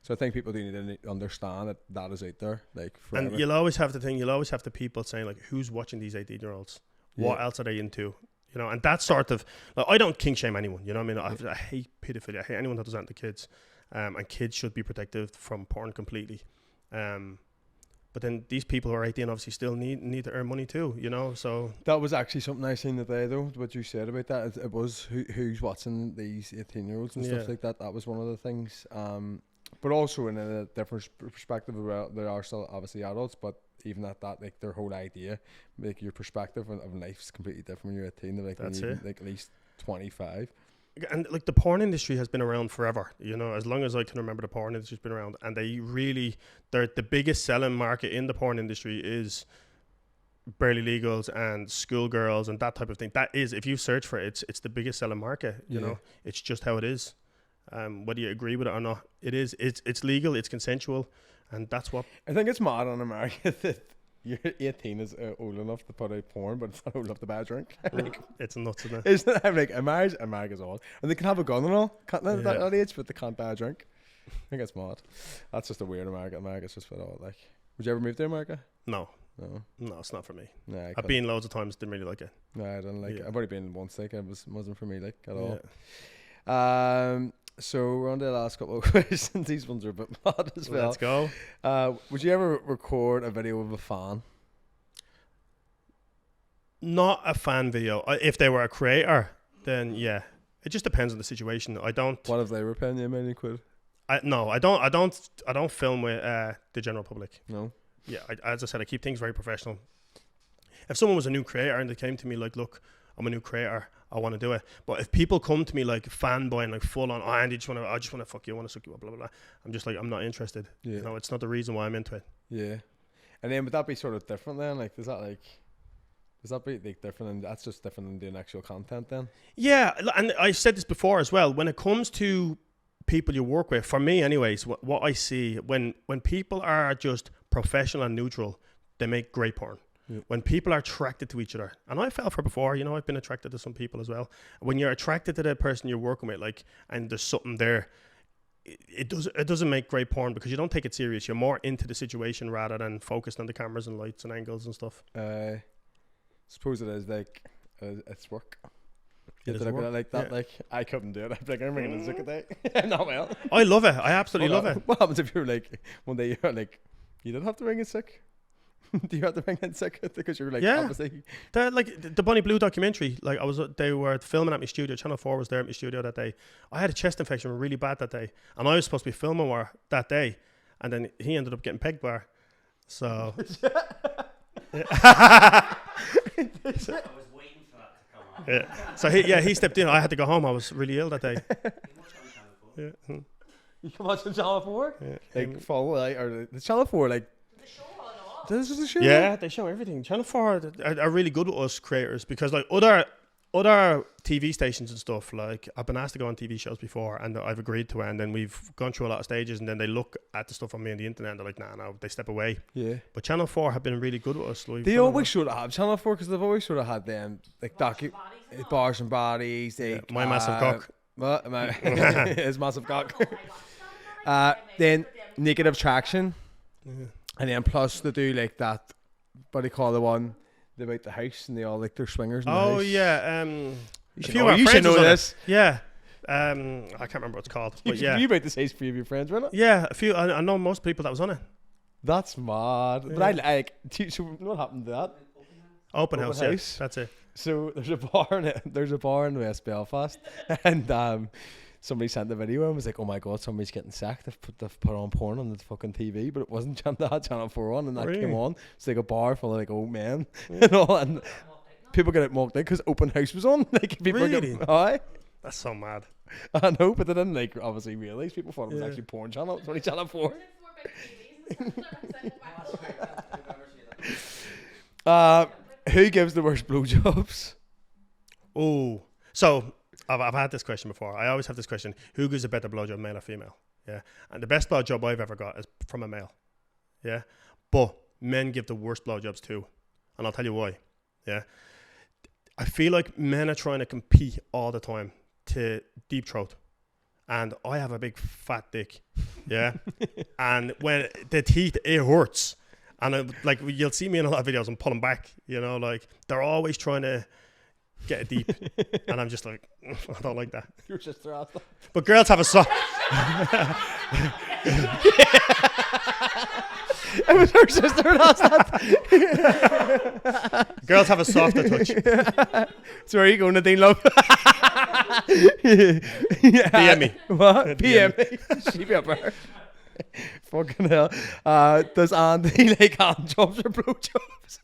So I think people do need to understand that is out there, like, forever. And you'll always have the people saying like, who's watching these 18-year-olds? What else are they into? You know, and that's sort of like, I don't kink shame anyone. You know what I mean? I hate pedophilia. I hate anyone that does that to kids. And kids should be protected from porn completely. But then these people who are 18 obviously still need to earn money too, you know. So that was actually something I seen today, though. What you said about that, it was who's watching these 18-year-olds and stuff like that. That was one of the things. But also in a different perspective, well, there are still obviously adults, but even at that, like, their whole idea, like, your perspective of life is completely different when you're 18. They're like, that's it. Like, at least 25. And like, the porn industry has been around forever, you know, as long as I can remember. The porn industry's been around, and they're the biggest selling market in the porn industry is barely legals and schoolgirls and that type of thing. That is, if you search for it, it's the biggest selling market, you know. It's just how it is. Whether you agree with it or not, it's legal, it's consensual, and that's what I think. It's mad on America that you're 18 is old enough to put out porn, but it's not old enough to buy a drink. Like, it's nuts, isn't it? Isn't it? I'm like, America's old, and they can have a gun and all, can't they, at that age, but they can't buy a drink. I think it's mad. That's just a weird America. America's just for all, like. Would you ever move to America? No, it's not for me. Nah, I've been loads of times, didn't really like it. No, I don't like it. I've already been once, like, it wasn't for me, like, at all. So we're on to the last couple of questions. These ones are a bit mad as well. Let's go. Would you ever record a video with a fan? Not a fan video. If they were a creator, then yeah. It just depends on the situation. I don't. What if they were paying you many quid? No, I don't film with the general public. No. Yeah, as I said, I keep things very professional. if someone was a new creator and they came to me like, look, I'm a new creator, I want to do it. But if people come to me like fanboy and like full on, I just want to fuck you, I want to suck you up, blah blah blah, I'm just like, I'm not interested. Yeah. You know, it's not the reason why I'm into it. Yeah. And then would that be sort of different then? Like, does that be like different, and that's just different than doing actual content then? Yeah, and I said this before as well. When it comes to people you work with, for me anyways, what I see when people are just professional and neutral, they make great porn. Yeah. When people are attracted to each other, and I fell for it before, you know, I've been attracted to some people as well. When you're attracted to the person you're working with, like, and there's something there, it doesn't make great porn because you don't take it serious. You're more into the situation rather than focused on the cameras and lights and angles and stuff. Suppose it is like it's work. It is look work. At it like that. Yeah. Like, I couldn't do it. I'd be like, I'm making a sick a day. Not well. I love it. I absolutely love it. What happens if you're like one day you're like, you didn't have to ring in sick? Do you have to ring in sick because you're like, yeah, obviously the Bonnie Blue documentary? Like, they were filming at my studio. Channel 4 was there at my studio that day. I had a chest infection really bad that day, and I was supposed to be filming her that day, and then he ended up getting pegged by her. So. I was waiting for that to come on. Yeah. So he stepped in. I had to go home. I was really ill that day. Yeah. you can watch the Channel 4. Yeah. Like full like, or the Channel 4 like. The show on off. This is the show. Yeah, they show everything. Channel 4 are really good with us creators because like other TV stations and stuff, like I've been asked to go on TV shows before and I've agreed to it, and then we've gone through a lot of stages and then they look at the stuff on me on the internet and they're like, nah, they step away. Yeah. But Channel 4 have been really good with us. Like, They always sort of have Channel 4 because they've always sort of had them like bars and bodies. They, My massive cock. What? His massive cock. Then Negative Traction. Yeah. And then plus they do like that, what do you call the one about the house and they all like their swingers in the house. Yeah. You a should few know, of our you should friends know was on it. this. Yeah. I can't remember what it's called. But yeah. You about to say three of your friends, weren't it? Yeah, a few. I know most people that was on it. That's mad. Yeah. But I like. So what happened to that? Open house. Yeah, house. that's it. So there's a bar in West Belfast, and somebody sent the video and was like, "Oh my god, somebody's getting sacked. They've put on porn on the fucking TV, but it wasn't Channel 4 on, and that Really? came on. It's like a bar full of like old men and all, and people get it mocked out because open house was on. Like people Really? Aye. That's so mad. I know, but they didn't like obviously realize. People thought it was Yeah. actually porn channel. It's only Channel 4. Who gives the worst blowjobs? Oh, so I've had this question before. I always have this question: who gives a better blowjob, male or female? Yeah, and the best blowjob I've ever got is from a male. Yeah, but men give the worst blowjobs too, and I'll tell you why. Yeah, I feel like men are trying to compete all the time to deep throat, and I have a big fat dick. Yeah, and when the teeth, it hurts. And like you'll see me in a lot of videos, I'm pulling back, you know, like they're always trying to get it deep, and I'm just like, I don't like that. Your sister asked that. But girls have a soft. It was her sister that asked that. Girls have a softer touch. So where are you going, Nadine Love? DM me. What? PM DM me. She be up her. Fucking hell. Does Andy like hand jobs or blowjobs?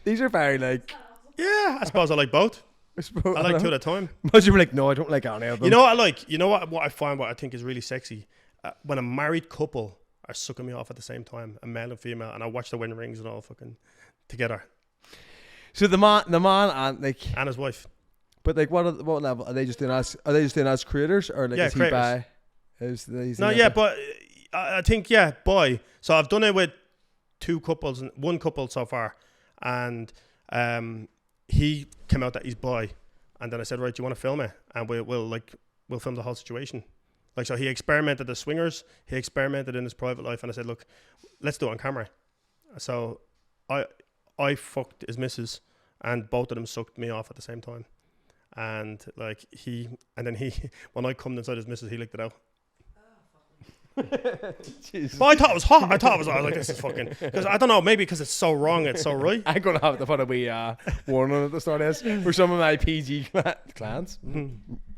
These are very like. Yeah, I suppose I like both. I like two at a time. Most you were like, no, I don't like any of them. You know what I like? You know what I find, what I think is really sexy? When a married couple are sucking me off at the same time, a male and female, and I watch the wedding rings and all fucking together. So the man and like, And his wife. but like, what level are they just doing as? Are they just doing as creators or like Yeah, is he creators. by? Is No, he yeah, up but I think, yeah, boy. So I've done it with two couples, and one couple so far, and he came out that he's bi, and then I said, right, do you want to film it? And we'll film the whole situation. Like, so he experimented as swingers, he experimented in his private life, and I said, look, let's do it on camera. So I fucked his missus, and both of them sucked me off at the same time. And like then when I come inside his missus, he licked it out. Jesus. But I thought it was hot. I was like, this is fucking, because I don't know, maybe because it's so wrong, it's so right. I'm gonna have to put a wee warning at the start of this for some of my PG clients.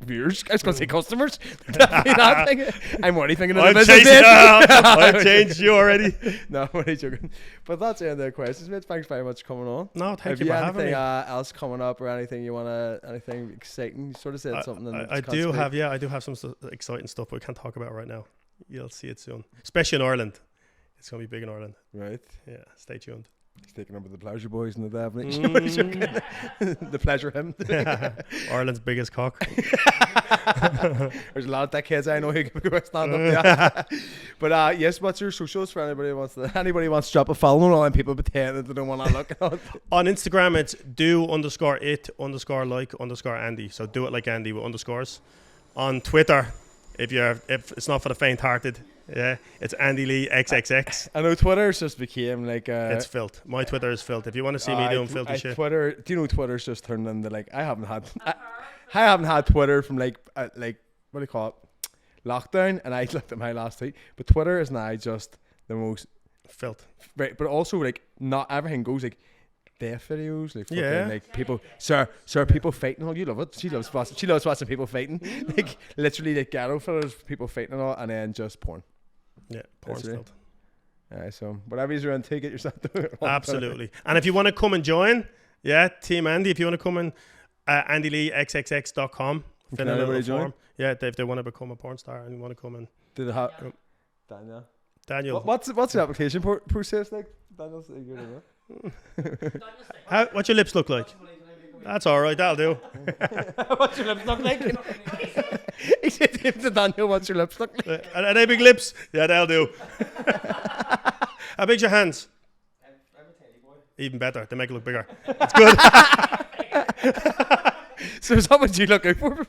viewers. I was going to say customers. They're definitely not thinking. I'm already thinking of the I've business. changed, I've changed you already. No, I'm only joking. But that's the end of the questions, mate. Thanks very much for coming on. No, thank Have you for having anything me. else coming up or anything you anything exciting? You sort of said something. And I do have some exciting stuff, but we can't talk about it right now. You'll see it soon, especially in Ireland. It's gonna be big in Ireland. Right. Yeah, stay tuned. He's taking over the Pleasure Boys and the Devil. Mm. The Pleasure Him. Ireland's biggest cock. There's a lot of dickheads I know who can stand up to that. But yes, what's your socials for anybody who wants to drop a follow on and people pretend that they don't want to look at it? On Instagram, it's do_it_like_Andy. So do it like Andy with underscores. On Twitter, if it's not for the faint-hearted, yeah, it's Andy Lee XXX. I know Twitter's just became like It's filth. My Twitter is filth. If you want to see me doing filthy shit, Twitter. Do you know Twitter's just turned into like I haven't had Twitter from like what do you call it, lockdown, and I looked at my last tweet. But Twitter is now just the most filth. right, but also like not everything goes like death videos, like fucking, Yeah. like people, sir, people fighting. Oh, you love it. She loves watching people fighting, like literally like ghetto fellas, people fighting and all, and then just porn. Yeah, porn's Literally. filth. So whatever you're on, take it yourself to it. Absolutely. And if you want to come and join, yeah, Team Andy, if you want to come in, AndyLeeXXX.com. Fill in a anybody little join? form. Yeah, if they want to become a porn star and you want to come in. Did it have Daniel? Daniel, What's the application process like? Daniel's good enough. what's your lips look like? That's all right, that'll do. What's your lips look like? He said to Daniel, "What's your lips look like?" Are they big lips? Yeah, that'll do. How big's your hands? I'm a tiny boy. Even better, they make it look bigger. It's good. So is that what you look out for?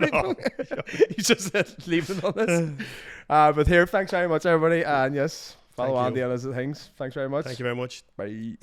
You just said leave it on this. But here, thanks very much, everybody, and yes, follow Thank on you. the other things. Thanks very much. Thank you very much. Bye.